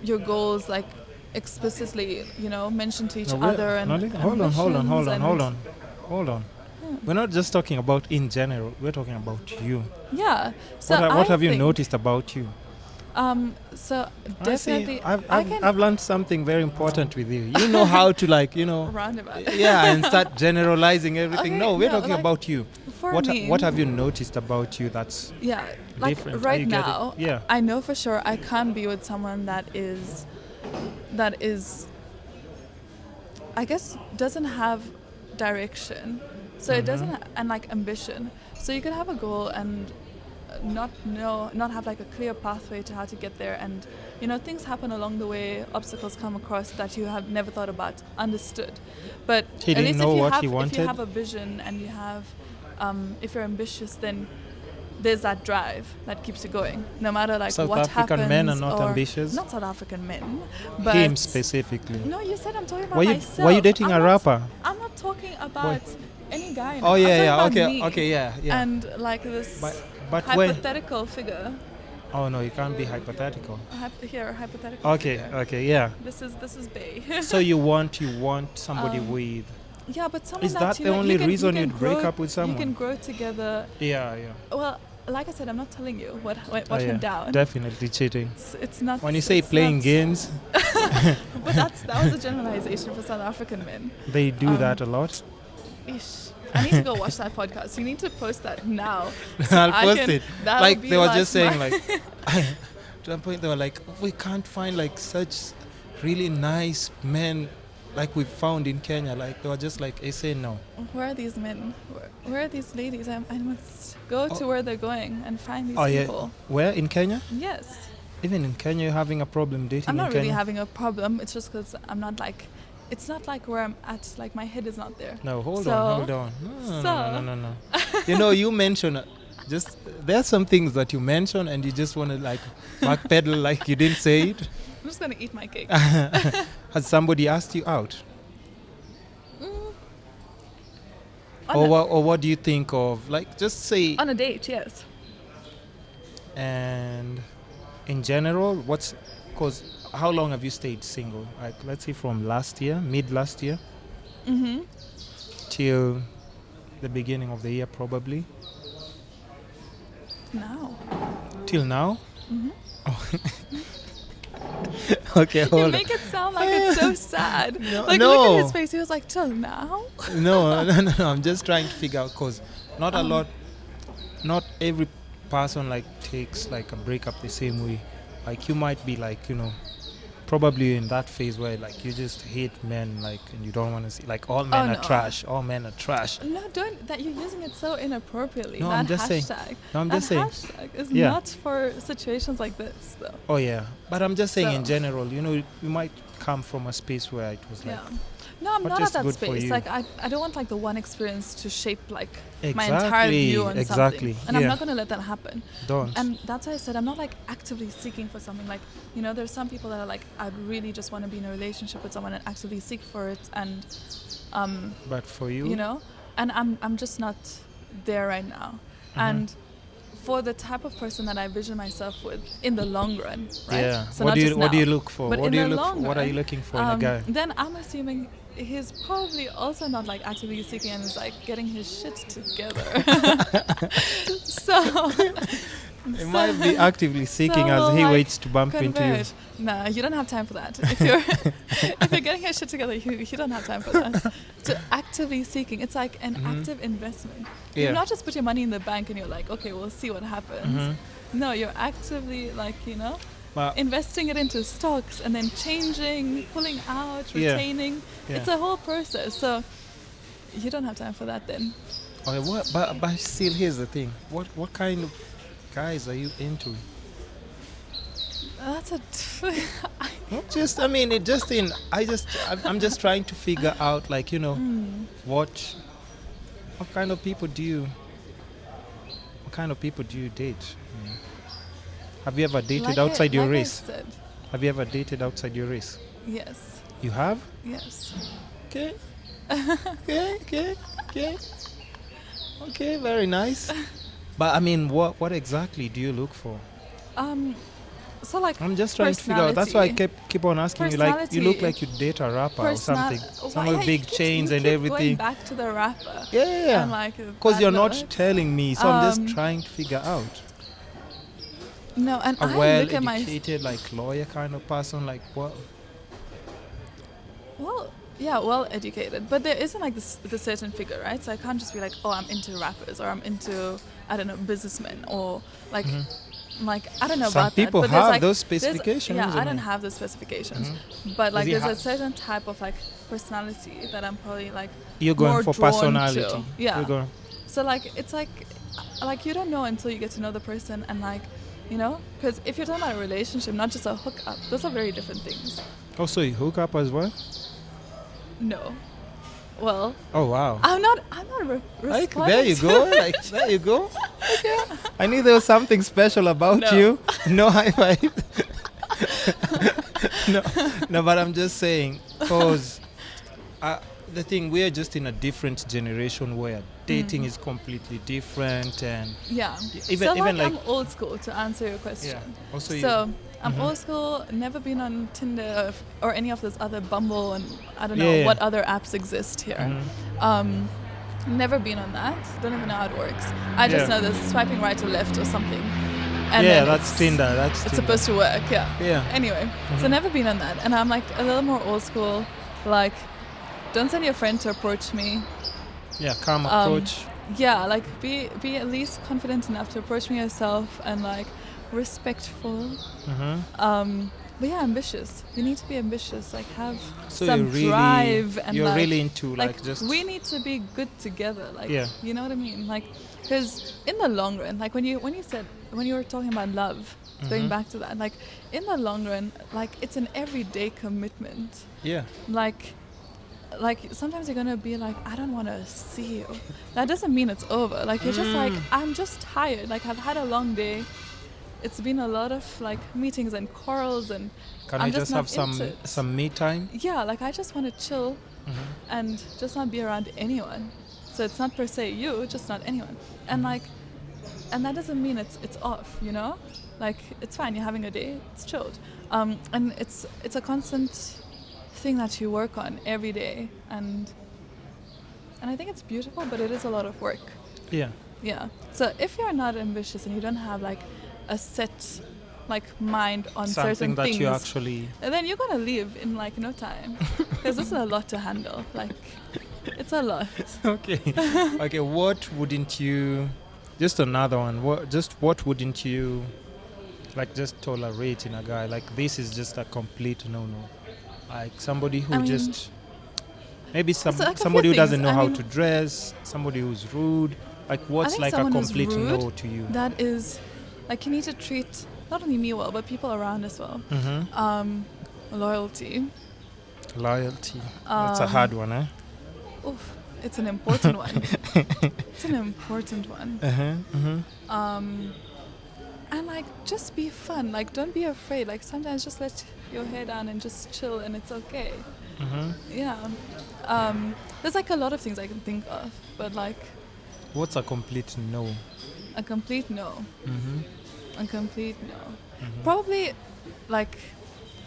your goals like explicitly, mentioned to each other and hold on. We're not just talking about in general. We're talking about you. Yeah. So what have you noticed about you? So definitely, I've learned something very important with you. You know how to roundabout. Yeah, and start generalizing everything. Okay, We're talking about you. Me, what have you noticed about you that's different? Right now, Yeah. I know for sure I can't be with someone that is, I guess, doesn't have direction. So it doesn't, and like ambition. So you could have a goal and not have like a clear pathway to how to get there, and things happen along the way, obstacles come across that you have never thought about, understood. But he didn't know what he wanted. If you have a vision and you have, if you're ambitious, then there's that drive that keeps you going, no matter like South what happens. South African men are not ambitious. Not South African men, but him specifically. No, you said I'm talking about myself. Were you dating a rapper? I'm not talking about any guy. Oh yeah, me. Okay, yeah. And like this. But hypothetical figure. Oh no, you can't be hypothetical. Hypothetical. Okay, yeah. This is Bay. So you want somebody with. Yeah, but someone is that the only reason you'd break up with someone? You can grow together. Yeah. Well, like I said, I'm not telling you what went down. Definitely cheating. It's not. When you say playing games. But that was a generalization for South African men. They do that a lot. Ish. I need to go watch that podcast. You need to post that now. So I'll post it. Like they were just saying, like, to a point they were like, we can't find like such really nice men like we found in Kenya, like they were just like, I say no. Where are these men? Where are these ladies? I must go to where they're going and find these people. Where in Kenya? Yes. Even in Kenya, you're having a problem dating I'm not in really Kenya? having a problem. It's just because I'm not like, it's not like where I'm at. Like my head is not there. No, hold So- on. No. You know, you mentioned just there are some things that you mention and you just want to like backpedal like you didn't say it. I'm just gonna eat my cake. Has somebody asked you out? On Or what do you think of? Like, just say. on a date, yes. And in general, because how long have you stayed single? Like, let's say from last year, mid last year, Mm-hmm. till the beginning of the year, probably. Now. Till now? Mm-hmm. Okay, You hold on. make it sound like it's so sad. No, Like no. look at his face. He was like, till now. No. I'm just trying to figure out because not not every person like takes like a breakup the same way. Like you might be like, you know, probably in that phase where like you just hate men, like, and you don't want to see like all men are no. trash. All men are trash. No, don't. That you're using it so inappropriately. No, that I'm just saying. hashtag. No, I'm that just saying. hashtag is Yeah. not for situations like this, though. Oh yeah, but I'm just saying in So- general, you know, you might come from a space where it was like. Yeah. No, I'm But not at just that good for space. you. Like I don't want like the one experience to shape like my Exactly, entire view on exactly, something. And I'm yeah. not gonna let that happen. Don't. And that's why I said I'm not like actively seeking for something. Like, you know, there's some people that are like, I'd really just want to be in a relationship with someone and actively seek for it, and But for you, you know, and I'm just not there right now. And for the type of person that I vision myself with in the long run, right? Yeah. So what not do you just what do you now, look for? but What in do you the look for? long What are you run, looking for in a guy? Then I'm assuming he's probably also not like actively seeking and is like getting his shit together. So He might be actively seeking so as he like waits to bump into you. convert. Nah, you don't have time for that. If you're if you're getting your shit together, you don't have time for that. So actively seeking, it's like an active investment. Yeah. You not just put your money in the bank and you're like, okay, we'll see what happens. No, you're actively like, you know, But investing it into stocks and then changing, pulling out, Yeah. retaining. Yeah. It's a whole process. So you don't have time for that then. okay, but still, here's the thing. What kind of guys are you into? That's a Not just, I mean, it just in. I'm just trying to figure out, like, you know, what kind of people do you date? Mm. Have you ever dated like outside your I race? said, Have you ever dated outside your race? yes. You have? Yes. Okay. Okay, very nice. But I mean, what exactly do you look for? So like I'm just trying to figure out. That's why I personality. keep on asking you. Like, you look Personality. like you date a rapper or something. Some Why with big you keep- chains you and keep everything. Going back to the rapper. Yeah. And like Because bad you're not luck. telling me, so I'm Um, just trying to figure out. No, and A I look at my well-educated, like lawyer kind of person, like what? well educated, but there isn't like this certain figure, right? So I can't just be like, oh, I'm into rappers or I'm into, I don't know, businessmen or like like I don't know Some about people that. But there's, have like, those there's- specifications, Yeah, isn't I don't it? have those specifications, but like Does he there's a have- certain type of like personality that I'm probably like You're going more for drawn personality. to. Yeah. You're going, So like it's like you don't know until you get to know the person and like, you know, because if you're talking about a relationship, not just a hookup, those are very different things. so you hook up as well? No. Well, Oh wow. I'm not Like, responding there you to- go. Like, there you go. Okay. I knew there was something special about No. you. No high five. no, but I'm just saying, because the thing, we are just in a different generation where dating is completely different, and Yeah. Even- so even like like- I'm old school to answer your question. yeah. Also, So I'm old school, never been on Tinder or any of those other Bumble and I don't know Yeah. what other apps exist here. Never been on that. Don't even know how it works. I just Yeah. know there's swiping right or left or something. And yeah, then that's it's- Tinder. That's It's Tinder. supposed to work, yeah. Yeah. Anyway, so never been on that. And I'm like a little more old school. Like, don't send your friend to approach me. Yeah, calm approach. Yeah, like be at least confident enough to approach me yourself and like respectful. but yeah, ambitious. You need to be ambitious, like have So some drive, and you're like, really into like just we need to be good together, like, Yeah. you know what I mean, like, because in the long run, like when you were talking about love, going back to that, like in the long run, like it's an everyday commitment, yeah. like sometimes you're gonna be like, I don't want to see you. That doesn't mean it's over. Like you're just like, I'm just tired. Like I've had a long day. It's been a lot of like meetings and quarrels, and Can I'm I just just have not into it. some me time? Yeah, like I just want to chill and just not be around anyone. So it's not per se you, just not anyone. And like, and that doesn't mean it's off, you know? Like it's fine. You're having a day. It's chilled. And it's a constant thing that you work on every day, and I think it's beautiful, but it is a lot of work. Yeah. Yeah. So if you're not ambitious and you don't have like a set like mind on Something certain that things, you actually and then you're gonna leave in like no time, because this is a lot to handle. Like it's a lot. Okay. Okay, what wouldn't you just another one. What wouldn't you like just tolerate in a guy? Like this is just a complete no-no. Like somebody who just maybe somebody who doesn't know how to dress, somebody who's rude. Like what's like a complete no to you? That is, like you need to treat not only me well, but people around as well. Loyalty. Loyalty. That's a hard one, eh? Oof, it's an important one. It's an important one. And like just be fun. Like don't be afraid. Like sometimes just let your hair down and just chill, and it's okay. Yeah. There's like a lot of things I can think of, but like. What's a complete no? A complete no. A complete no. Probably, like,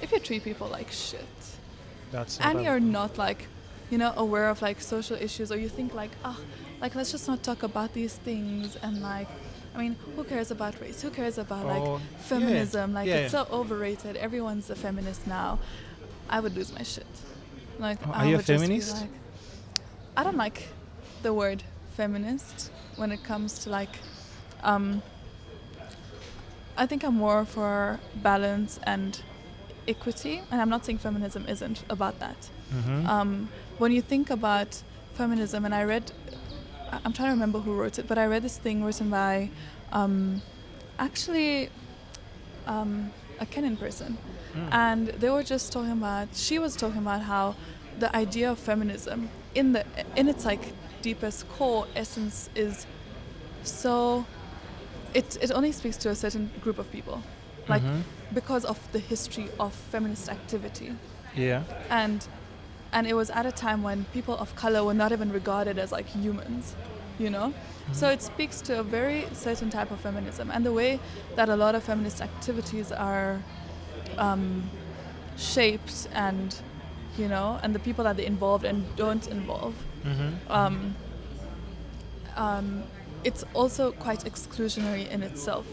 if you treat people like shit, and you're not like, you know, aware of like social issues, or you think like, like let's just not talk about these things, and like, I mean, who cares about race? Who cares about like feminism? Like it's so overrated. Everyone's a feminist now. I would lose my shit. Like, are you a feminist? Like, I don't like the word feminist when it comes to like I think I'm more for balance and equity, and I'm not saying feminism isn't about that. When you think about feminism, and I'm trying to remember who wrote it, but I read this thing written by actually a Kenyan person, and they were just talking about, she was talking about how the idea of feminism in its like deepest core essence is so it only speaks to a certain group of people, like because of the history of feminist activity. Yeah. And it was at a time when people of color were not even regarded as like humans, you know. So it speaks to a very certain type of feminism, and the way that a lot of feminist activities are shaped, and you know, and the people that they involve and don't involve. It's also quite exclusionary in itself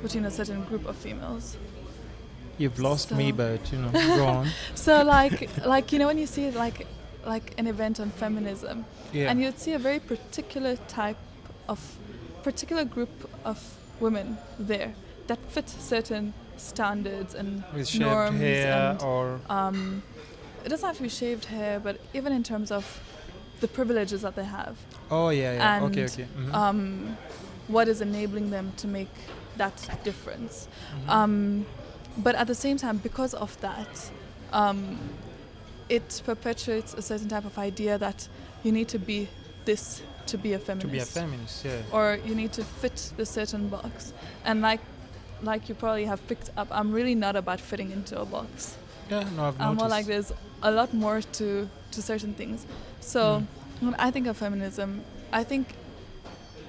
between a certain group of females. You've lost me, but you know, go on. So like you know, when you see like an event on feminism, and you'd see a very particular group of women there that fit certain standards and with norms, shaved hair, and or it doesn't have to be shaved hair, but even in terms of the privileges that they have. Oh yeah. And, okay. what is enabling them to make that difference. But at the same time, because of that, it perpetuates a certain type of idea that you need to be this to be a feminist. To be a feminist, yeah. Or you need to fit the certain box. And like you probably have picked up, I'm really not about fitting into a box. Yeah, no, I've noticed. I'm more like there's a lot more to certain things. So when I think of feminism, I think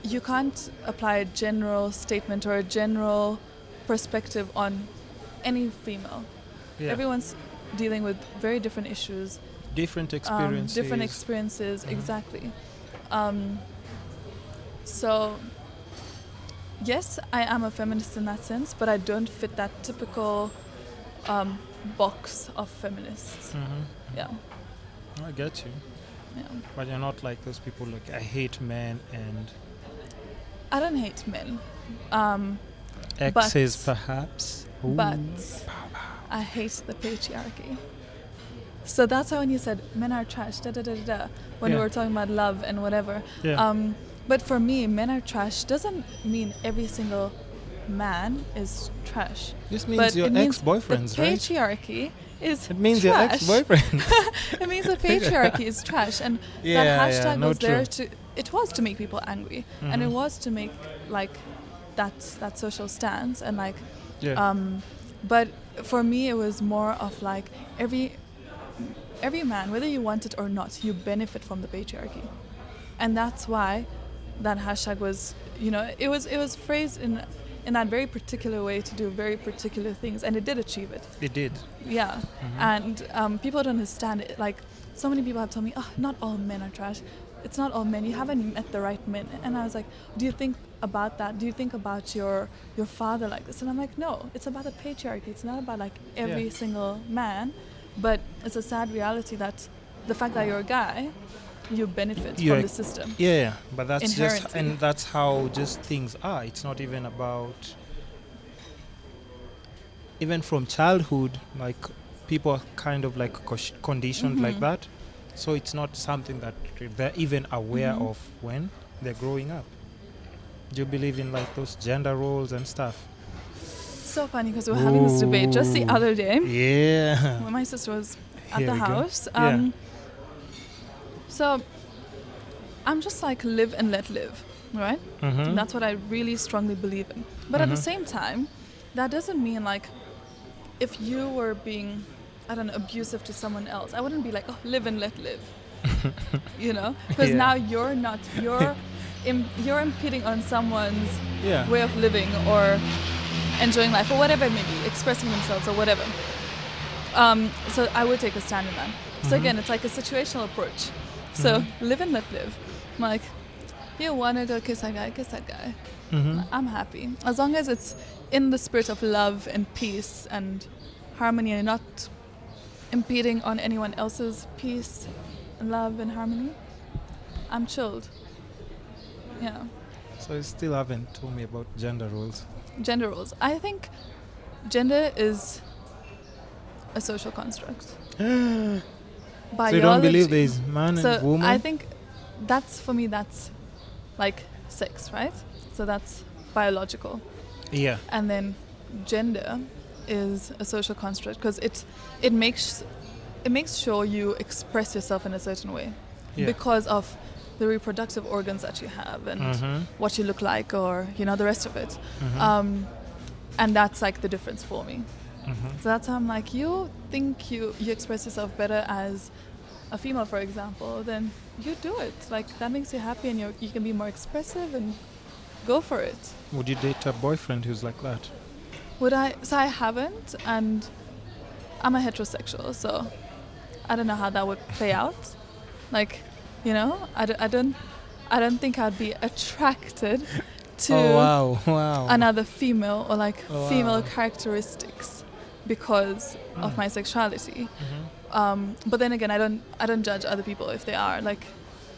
you can't apply a general statement or a general perspective on any female. Yeah. Everyone's dealing with very different issues. Different experiences. Exactly. So, yes, I am a feminist in that sense, but I don't fit that typical box of feminists. Yeah. I get you. Yeah. But you're not like those people like, I hate men and... I don't hate men. Exes perhaps? Ooh. But I hate the patriarchy. So that's why when you said men are trash, when we were talking about love and whatever. Yeah. But for me, men are trash doesn't mean every single man is trash. This means But your it means ex-boyfriends, the right? patriarchy is It means trash. your ex-boyfriend. It means the patriarchy is trash, and Yeah, that hashtag no, was there true. it was to make people angry, and it was to make like that social stance, and like Yeah. but for me it was more of like every man, whether you want it or not, you benefit from the patriarchy, and that's why that hashtag was, it was phrased in that very particular way to do very particular things, and it did achieve it. It did. Yeah. And people don't understand it. Like, so many people have told me, oh, not all men are trash. It's not all men. You haven't met the right men. And I was like, do you think about that? Do you think about your father like this? And I'm like, no, it's about the patriarchy. It's not about like every single man. But it's a sad reality that the fact that you're a guy, you benefit from the system. Yeah, but that's inherently. just, and that's how just things are. It's not even about, even from childhood, like people are kind of like conditioned like that. So it's not something that they're even aware of when they're growing up. Do you believe in like those gender roles and stuff? So funny because we were having this debate just the other day. Yeah. When my sister was at Here the we go. house. Yeah. So I'm just like live and let live, right? And that's what I really strongly believe in. But at the same time, that doesn't mean like if you were being, I don't know, abusive to someone else, I wouldn't be like, oh, live and let live. Because now you're not, you're impeding on someone's way of living or enjoying life or whatever it may be, expressing themselves or whatever. So I would take a stand in that. So again, it's like a situational approach. So live and let live. I'm like, you want to go kiss that guy. I'm happy. As long as it's in the spirit of love and peace and harmony and not impeding on anyone else's peace and love and harmony, I'm chilled. Yeah. So you still haven't told me about gender roles. Gender roles. I think gender is a social construct. So Biology. you don't believe there is man and woman? I think that's, for me, that's like sex, right? So that's biological. Yeah. And then gender is a social construct because it makes sure you express yourself in a certain way because of the reproductive organs that you have and what you look like or the rest of it. And that's like the difference for me. So that's how I'm like, you think you express yourself better as a female, for example, then you do it. Like, that makes you happy and you can be more expressive and go for it. Would you date a boyfriend who's like that? Would I? So I haven't, and I'm a heterosexual, so I don't know how that would play out. Like, I don't think I'd be attracted to another female or like female characteristics because of my sexuality. But then again, I don't judge other people if they are. Like,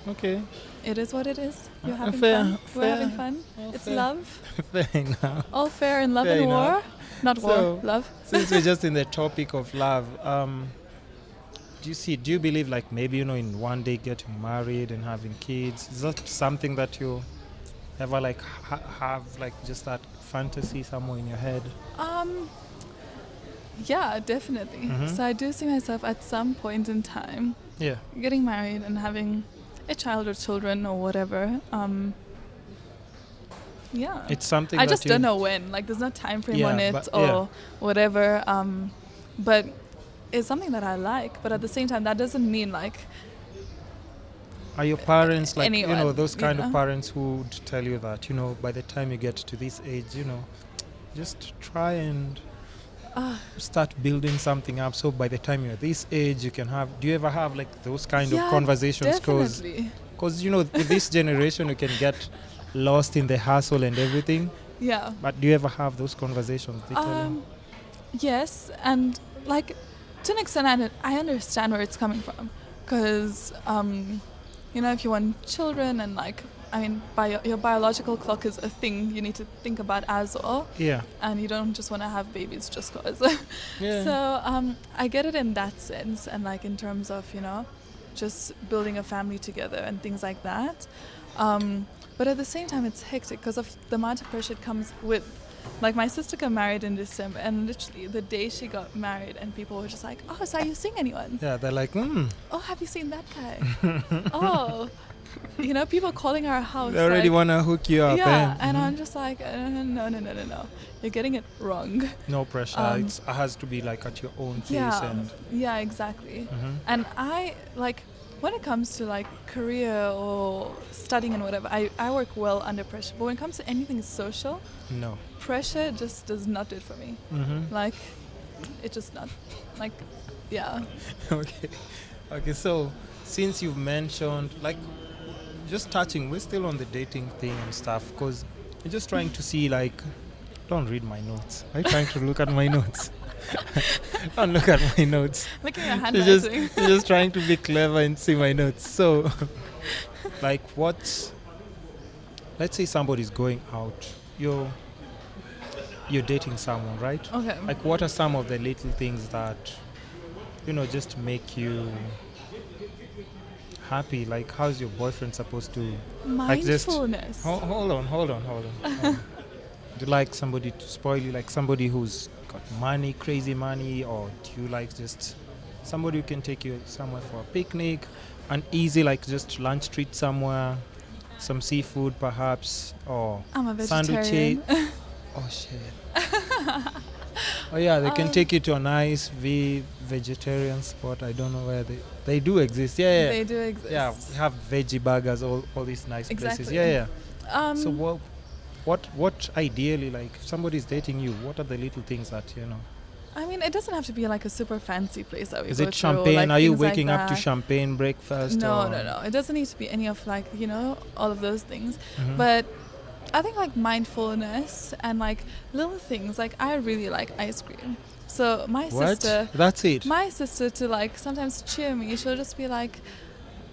okay, it is what it is. You're having fair, fun. We're fair. having fun. It's fair. love. Fair enough. All fair in love Fair and enough. war. Not war, love. Since we're just in the topic of love, do you believe like maybe, in one day getting married and having kids? Is that something that you ever like have like just that fantasy somewhere in your head? Yeah, definitely. So I do see myself at some point in time getting married and having a child or children or whatever. Yeah. It's something I just don't know when. Like, there's no time frame on it or whatever. But it's something that I like. But at the same time, that doesn't mean like. Are your parents like anyone, those kind of parents who would tell you that by the time you get to this age, just try and start building something up, so by the time you're this age you can have. Do you ever have like those kind of conversations? Definitely. Because with this generation you can get lost in the hustle and everything. Yeah. But do you ever have those conversations? They tell you? Yes, and like to an extent I understand where it's coming from, because if you want children and like I mean, your biological clock is a thing you need to think about as well. Yeah. And you don't just want to have babies just cause. Yeah. So I get it in that sense, and like in terms of, you know, just building a family together and things like that. But at the same time, it's hectic because of the amount of pressure it comes with. Like, my sister got married in December, and literally the day she got married, and people were just like, oh, so are you seeing anyone? Yeah, they're like, Oh, have you seen that guy? Oh, you know, people calling our house. They already like, want to hook you up. Yeah, and I'm just like, no. You're getting it wrong. No pressure. It has to be like at your own pace. Yeah, exactly. And I, like, when it comes to like career or studying and whatever, I work well under pressure. But when it comes to anything social, no, pressure just does not do it for me. Like, it just not, like, yeah. Okay. So since you've mentioned, like, just touching, we're still on the dating thing and stuff, because I'm just trying to see, like, don't read my notes. I'm trying to look at my notes. Don't look at my notes. Look at your handwriting. You're just trying to be clever and see my notes. So, like, let's say somebody's going out. You're dating someone, right? Okay. Like, what are some of the little things that, you know, just make you happy? Like, how's your boyfriend supposed to... Mindfulness. Like, hold on. Do you like somebody to spoil you? Like somebody who's got money, crazy money? Or do you like just somebody who can take you somewhere for a picnic? An easy, like, just lunch treat somewhere? Some seafood perhaps? Or I'm a vegetarian. Sandwich? Oh, shit. Oh, yeah, they can take you to a nice vegetarian spot. I don't know where they do exist. Yeah. They do exist. Yeah, we have veggie burgers, all these nice places. Yeah. So what ideally, like, if somebody's dating you, what are the little things that, you know? I mean, it doesn't have to be like a super fancy place that we Is go it to. champagne? Like, are you things like waking up to that. champagne breakfast? No. It doesn't need to be any of, like, you know, all of those things. But I think, like, mindfulness and, like, little things. Like, I really like ice cream. So my sister... That's it? My sister, to, like, sometimes cheer me, she'll just be like,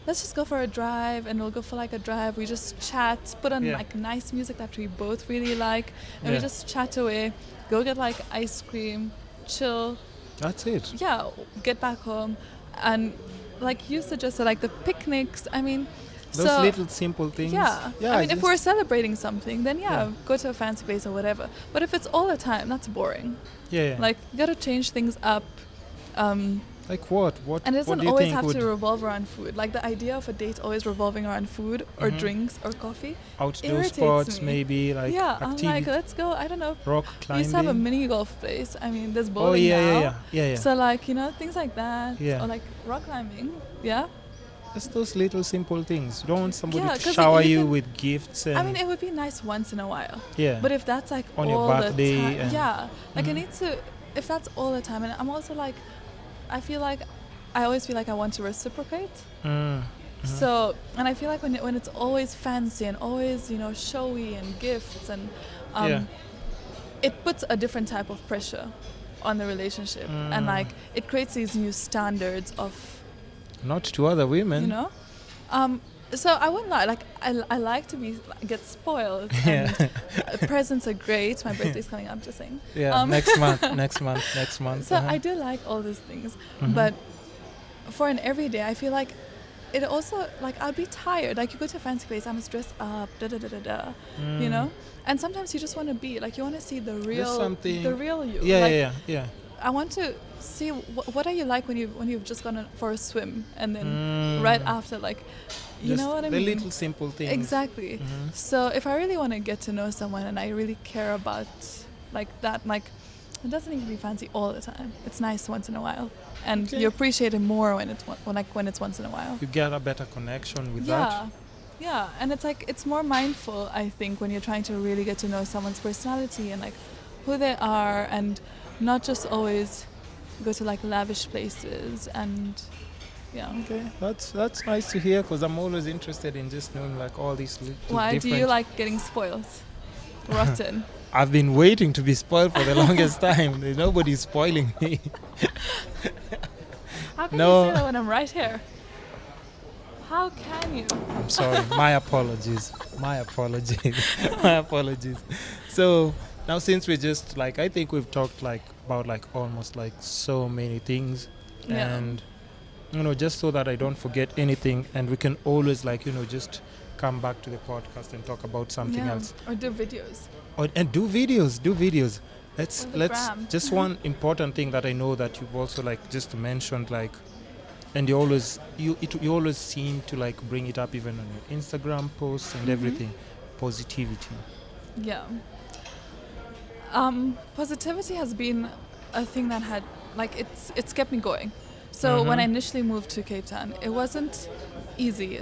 let's just go for a drive, and we'll go for like a drive. We just chat, put on like nice music that we both really like, and we just chat away, go get like ice cream, chill. That's it. Yeah, get back home. And like you suggested, like the picnics, I mean, those little simple things. Yeah, I mean, if we're celebrating something, then go to a fancy place or whatever. But if it's all the time, that's boring. Yeah. Like, you gotta change things up. Like what? And it doesn't always have to revolve around food. Like, the idea of a date always revolving around food or drinks or coffee outdoor sports, me. Maybe, like, activity. I'm like, let's go, I don't know, rock climbing. We used to have a mini golf place. I mean, there's bowling Yeah. So, like, you know, things like that. Yeah. Or like rock climbing. Yeah. Just those little simple things. You don't want somebody to shower you with gifts. And I mean, it would be nice once in a while. Yeah. But if that's like on all your birthday, the time, like, it needs to. If that's all the time, and I'm also like, I always feel like I want to reciprocate. So, and I feel like when it's always fancy and always, you know, showy and gifts and it puts a different type of pressure on the relationship, and like it creates these new standards of. Not to other women. You know? So I wouldn't lie, like I like to get spoiled. And presents are great. My birthday's coming up, just saying. Yeah, next month. So I do like all these things, but for an everyday, I feel like it also, like, I'd be tired. Like, you go to a fancy place, I must dress up, you know. And sometimes you just want to be like, you want to see the real you. Yeah. I want to see what are you like when you've just gone for a swim, and then right after, like, you know what I mean? The little simple things. Exactly. So if I really want to get to know someone and I really care about like that, like, it doesn't need to be fancy all the time. It's nice once in a while, and you appreciate it more when it's once in a while. You get a better connection with that. Yeah, and it's like, it's more mindful, I think, when you're trying to really get to know someone's personality and like who they are, and not just always go to like lavish places. And okay, that's nice to hear, because I'm always interested in just knowing like all these little Why do you like getting spoiled? Rotten. I've been waiting to be spoiled for the longest time. There's nobody spoiling me. How can you say that when I'm right here? How can you? I'm sorry. My apologies. My apologies. My apologies. So now, since we just like, I think we've talked like about like almost like so many things, Yeah. and just so that I don't forget anything, and we can always like just come back to the podcast and talk about something else, Or do videos. and do videos. Let's On the let's gram. just one important thing that I know that you've also like just mentioned, like, and you always you always seem to like bring it up even on your Instagram posts and everything. Positivity. Yeah. Positivity has been a thing that had like it's kept me going. So when I initially moved to Cape Town, it wasn't easy.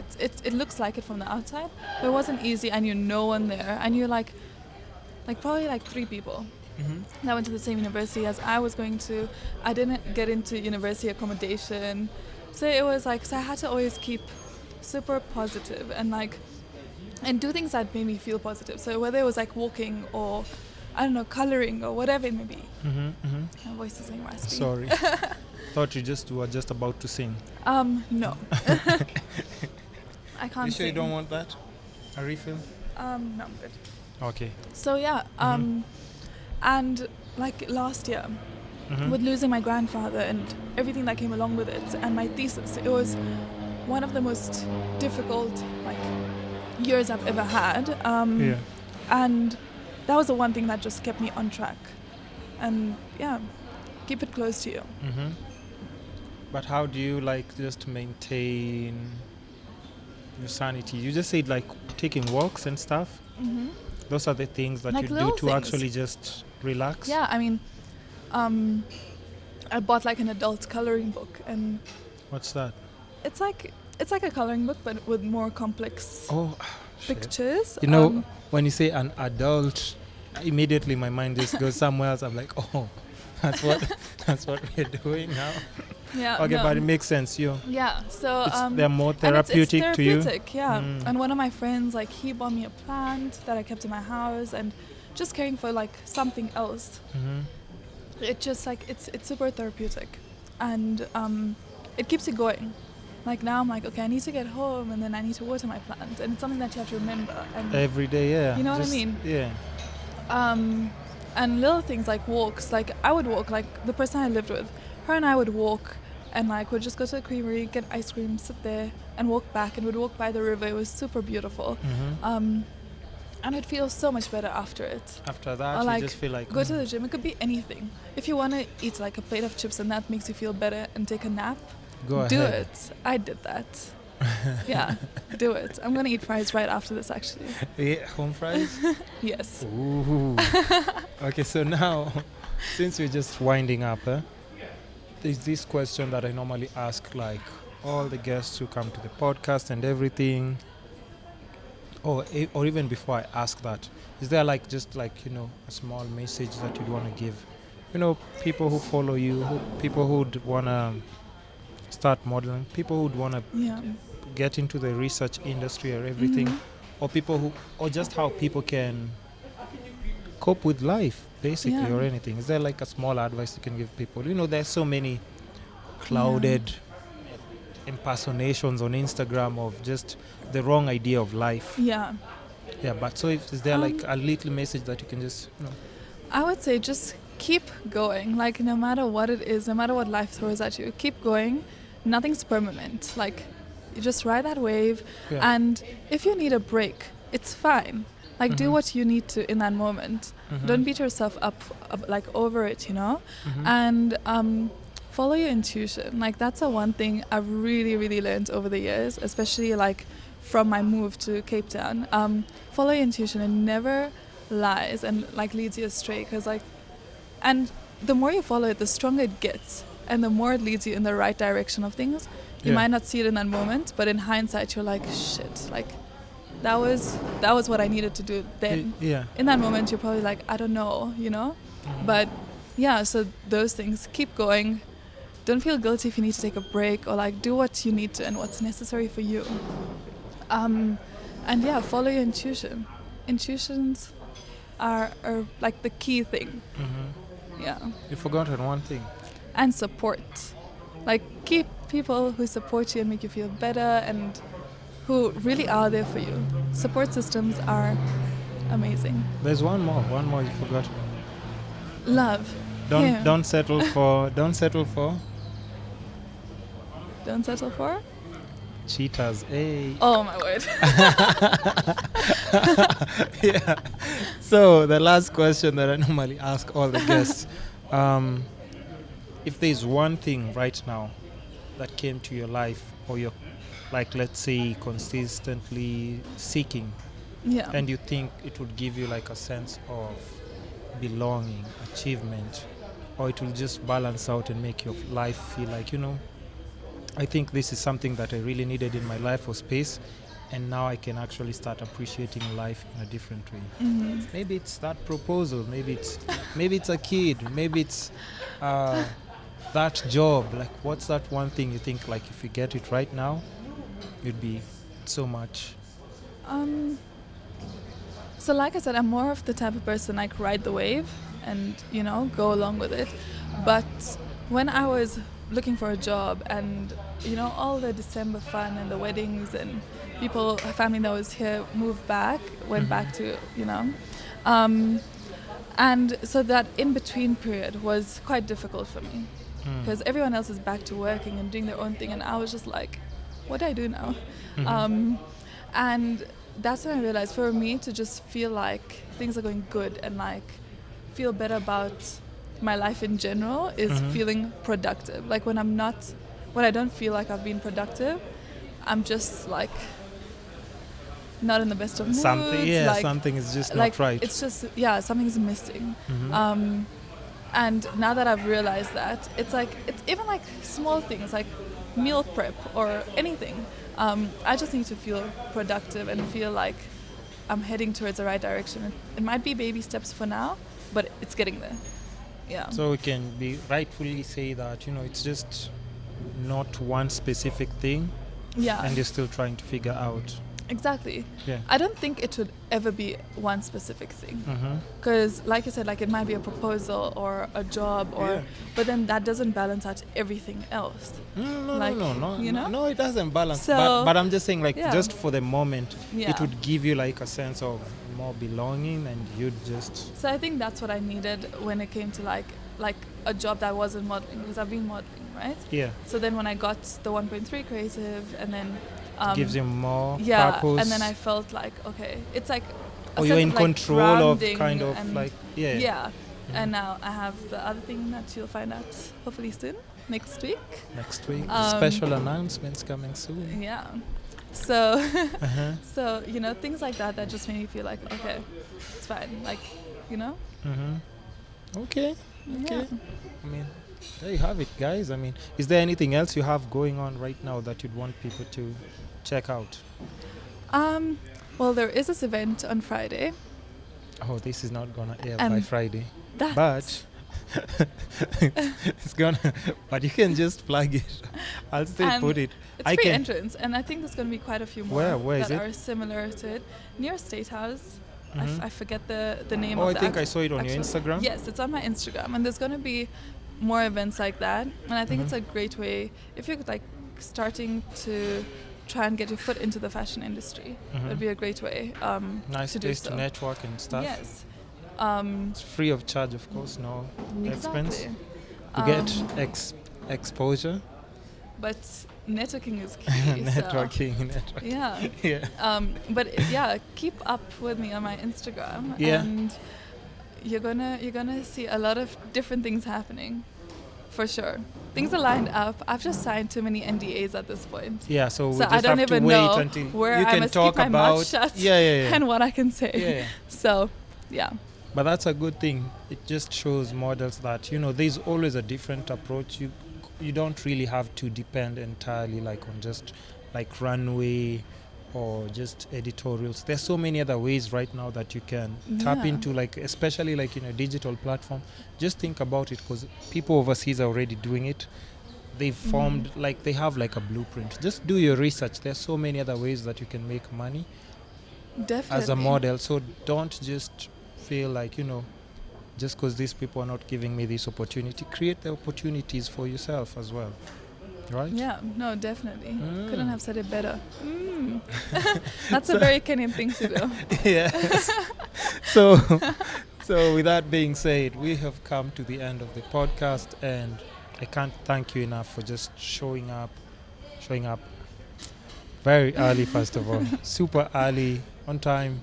It looks like it from the outside, but it wasn't easy. I knew no one there. I knew like probably like 3 people that went to the same university as I was going to. I didn't get into university accommodation, so it was like I had to always keep super positive and do things that made me feel positive. So whether it was like walking or I don't know, coloring or whatever it may be. My voice is getting raspy. Sorry. Thought you were just about to sing. No. I can't You sure sing. you don't want that? A refill? No, I'm good. Okay. So yeah, and like last year, with losing my grandfather and everything that came along with it, and my thesis, it was one of the most difficult like years I've ever had. And that was the one thing that just kept me on track. And yeah, keep it close to you. But how do you like just maintain your sanity? You just said like taking walks and stuff. Those are the things that Like you do little to things. actually just relax. Yeah, I mean, I bought like an adult coloring book, and What's that? it's like a coloring book, but with more complex Oh, shit. pictures. You know, when you say an adult, immediately my mind just goes somewhere else. I'm like, oh, that's what we're doing now. Yeah. Okay, no. but it makes sense. Yeah. So They're more and it's therapeutic to you. therapeutic, yeah. And one of my friends, like, he bought me a plant that I kept in my house, and just caring for like something else. It just like it's super therapeutic, and it keeps you going. Like now I'm like, okay, I need to get home, and then I need to water my plant, and it's something that you have to remember. And Every day, yeah. You know what I mean? Yeah. And little things like walks. Like I would walk, like the person I lived with, her and I would walk, and like we'd just go to the creamery, get ice cream, sit there, and walk back, and we'd walk by the river. It was super beautiful. And it feels so much better after it. After that, Or like you just feel like go to the gym. It could be anything. If you want to eat like a plate of chips and that makes you feel better, and take a nap, go do ahead. it. I did that. Yeah, do it. I'm gonna eat fries right after this, actually. Yeah, home fries. Yes. Ooh. Okay, so now, since we're just winding up, there's this question that I normally ask, like all the guests who come to the podcast and everything. Or even before I ask that, is there like just like a small message that you'd want to give? People who follow you, people who'd want to start modeling, people who'd want to Yeah. get into the research industry or everything, or people or just how people can cope with life, basically, Yeah. or anything. Is there like a small advice you can give people? There's so many clouded impersonations on Instagram of just the wrong idea of life. Yeah. Yeah, but so is there like a little message that you can just, I would say just keep going. Like no matter what it is, no matter what life throws at you, keep going. Nothing's permanent. Like you just ride that wave, and if you need a break, it's fine. Like do what you need to in that moment. Don't beat yourself up like over it, and follow your intuition. Like that's the one thing I've really, really learned over the years, especially like from my move to Cape Town. Follow your intuition, and never lies and like leads you astray, and the more you follow it, the stronger it gets, and the more it leads you in the right direction of things. You might not see it in that moment, but in hindsight you're like, shit, like that was what I needed to do then. In that moment you're probably like, I don't know, but yeah, so those things, keep going. Don't feel guilty if you need to take a break, or like do what you need to and what's necessary for you. And yeah, follow your intuition. Intuitions are like the key thing. Yeah. You forgotten one thing. And support. Like keep people who support you and make you feel better, and who really are there for you. Support systems are amazing. There's one more you forgot. Love. Don't settle for Don't settle for? cheaters. Hey. Oh my word. Yeah. So the last question that I normally ask all the guests, if there's one thing right now that came to your life, or you're, like, let's say, consistently seeking, Yeah. and you think it would give you like a sense of belonging, achievement, or it will just balance out and make your life feel like, I think this is something that I really needed in my life, or space, and now I can actually start appreciating life in a different way. Mm-hmm. Maybe it's that proposal, maybe it's a kid, maybe it's that job. Like, what's that one thing you think, like, if you get it right now, you'd be so much? So like I said, I'm more of the type of person like ride the wave and, go along with it. But when I was looking for a job and, all the December fun and the weddings and family that was here moved back, went back to, and so that in-between period was quite difficult for me because everyone else is back to working and doing their own thing, and I was just like, what do I do now? And that's when I realized, for me to just feel like things are going good and like feel better about my life in general is feeling productive. Like when I don't feel like I've been productive, I'm just like not in the best of moods. Something is just like, not right. It's just, something's missing. And now that I've realized that, it's even like small things like meal prep or anything. I just need to feel productive and feel like I'm heading towards the right direction. It might be baby steps for now, but it's getting there. Yeah. So we can rightfully say that, it's just not one specific thing. Yeah. And you're still trying to figure out. Exactly. Yeah. I don't think it would ever be one specific thing. Because like you said, like it might be a proposal or a job but then that doesn't balance out everything else. No, it doesn't balance. So, but I'm just saying, like, just for the moment, Yeah. it would give you like a sense of more belonging, and you'd just... So I think that's what I needed when it came to like a job that wasn't modeling, because I've been modeling, right? Yeah. So then when I got the 1.3 creative, and then gives you more yeah, purpose. and then I felt like, okay, it's like or you're in control of kind of like and now I have the other thing that you'll find out hopefully soon, next week. Special announcements coming soon. Yeah. So so things like that just made me feel like, okay, it's fine, like, Okay. Yeah. I mean, there you have it, guys. I mean, is there anything else you have going on right now that you'd want people to check out? Well, there is this event on Friday. Oh, this is not gonna air And by Friday, that- but it's gonna. But you can just plug it. I'll still And put it. It's free entrance, and I think there's going to be quite a few more Where is that it? are similar to it. Near State House. I forget the name Oh, of I that. think I saw it on your Instagram. Yes, it's on my Instagram, and there's going to be more events like that. And I think it's a great way, if you're like starting to try and get your foot into the fashion industry, it would be a great way Nice to do place so. to network and stuff. Yes. It's free of charge, of course, no expense. Exactly. You get exposure. But networking is key. networking. Yeah. Yeah. But keep up with me on my Instagram, Yeah. and you're gonna see a lot of different things happening, for sure. Things are lined up. I've just signed too many NDAs at this point. Yeah, so we just I don't have to even wait know until where you I can must talk keep my about mouth shut yeah. and what I can say. Yeah. So, yeah. But that's a good thing. It just shows models that, there's always a different approach. You don't really have to depend entirely like on just like runway or just editorials. There's so many other ways right now that you can tap into, like especially like in a digital platform. Just think about it, because people overseas are already doing it. They've formed like they have like a blueprint. Just do your research. There's so many other ways that you can make money Definitely. as a model. So don't just feel like, just because these people are not giving me this opportunity, create the opportunities for yourself as well. right? Yeah, no, definitely. Couldn't have said it better. That's a very Kenyan thing to do. Yes. So, so with that being said, we have come to the end of the podcast, and I can't thank you enough for just showing up very early, first of all, super early, on time,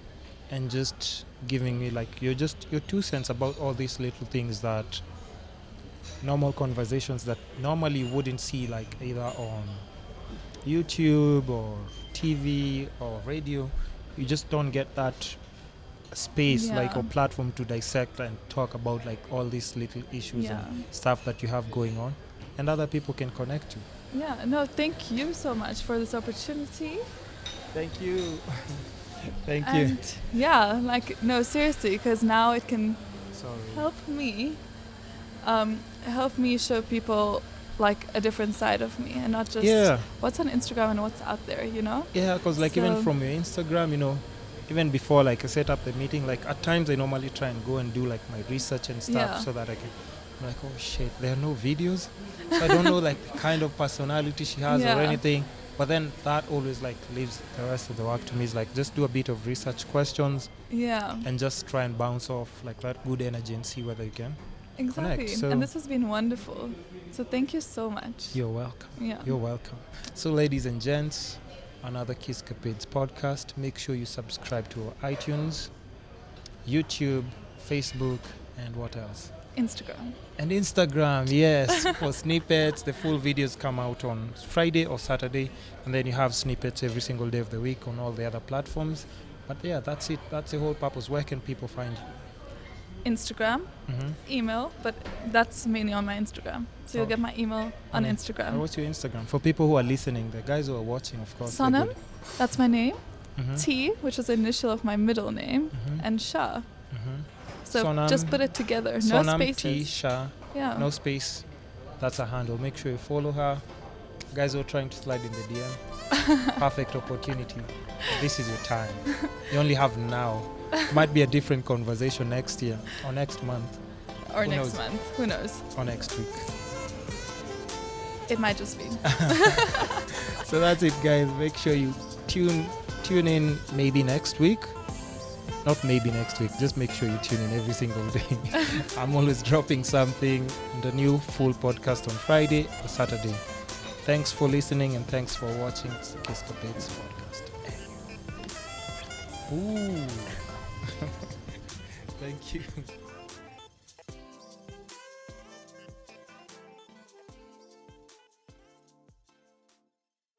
and just giving me like your 2 cents about all these little things that normal conversations that normally you wouldn't see, like either on YouTube or TV or radio. You just don't get that space like or platform to dissect and talk about like all these little issues and stuff that you have going on, and other people can connect to. Yeah, no, thank you so much for this opportunity. Thank you. Thank you. And yeah, like, no, seriously, because now it can help me show people like a different side of me, and not just what's on Instagram and what's out there, you know? Yeah, because like even from your Instagram, you know, even before like I set up the meeting, like at times I normally try and go and do like my research and stuff so that I can, I'm like, oh shit, there are no videos. So I don't know like the kind of personality she has or anything. But then that always like leaves the rest of the work to me. Is like just do a bit of research questions. Yeah. And just try and bounce off like that good energy and see whether you can connect. So and this has been wonderful. So thank you so much. You're welcome. Yeah. You're welcome. So ladies and gents, another Kiss Capades podcast. Make sure you subscribe to our iTunes, YouTube, Facebook, and what else? Instagram, yes, for snippets. The full videos come out on Friday or Saturday, and then you have snippets every single day of the week on all the other platforms. But yeah, that's it. That's the whole purpose. Where can people find you? Instagram, email, but that's mainly on my Instagram. So you'll get my email on Instagram. What's your Instagram? For people who are listening, the guys who are watching, of course. Sonam, that's my name. T, which is the initial of my middle name, and Shah. So Sonam, just put it together. No Sonam spaces. T Shah. Yeah. No space. That's her handle. Make sure you follow her. Guys who are trying to slide in the DM. Perfect opportunity. This is your time. You only have now. Might be a different conversation next year or next month. Or Who next knows? Month. Who knows? Or next week. It might just be. So that's it, guys. Make sure you tune in maybe next week. Not maybe next week, just make sure you tune in every single day. I'm always dropping something, and a new full podcast on Friday or Saturday. Thanks for listening and thanks for watching the Kiss Capades podcast. Ooh. Thank you.